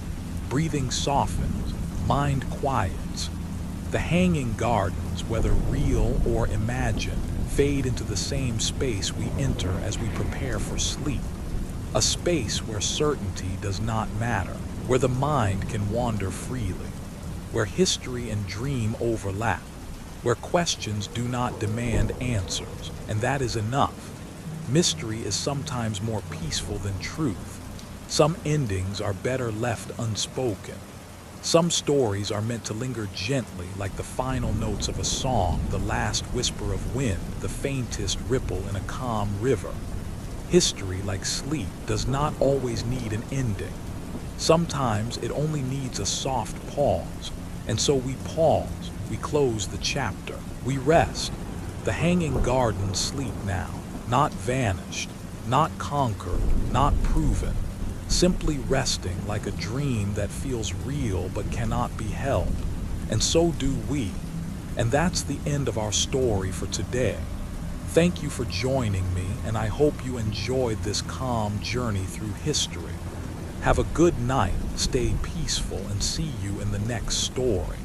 Breathing softens. Mind quiets. The hanging gardens, whether real or imagined, fade into the same space we enter as we prepare for sleep. A space where certainty does not matter, where the mind can wander freely, where history and dream overlap, where questions do not demand answers, and that is enough. Mystery is sometimes more peaceful than truth. Some endings are better left unspoken. Some stories are meant to linger gently, like the final notes of a song, the last whisper of wind, the faintest ripple in a calm river. History, like sleep, does not always need an ending. Sometimes it only needs a soft pause. And so we pause, we close the chapter, we rest. The hanging gardens sleep now, not vanished, not conquered, not proven, simply resting like a dream that feels real but cannot be held. And so do we. And that's the end of our story for today. Thank you for joining me, and I hope you enjoyed this calm journey through history. Have a good night, stay peaceful, and see you in the next story.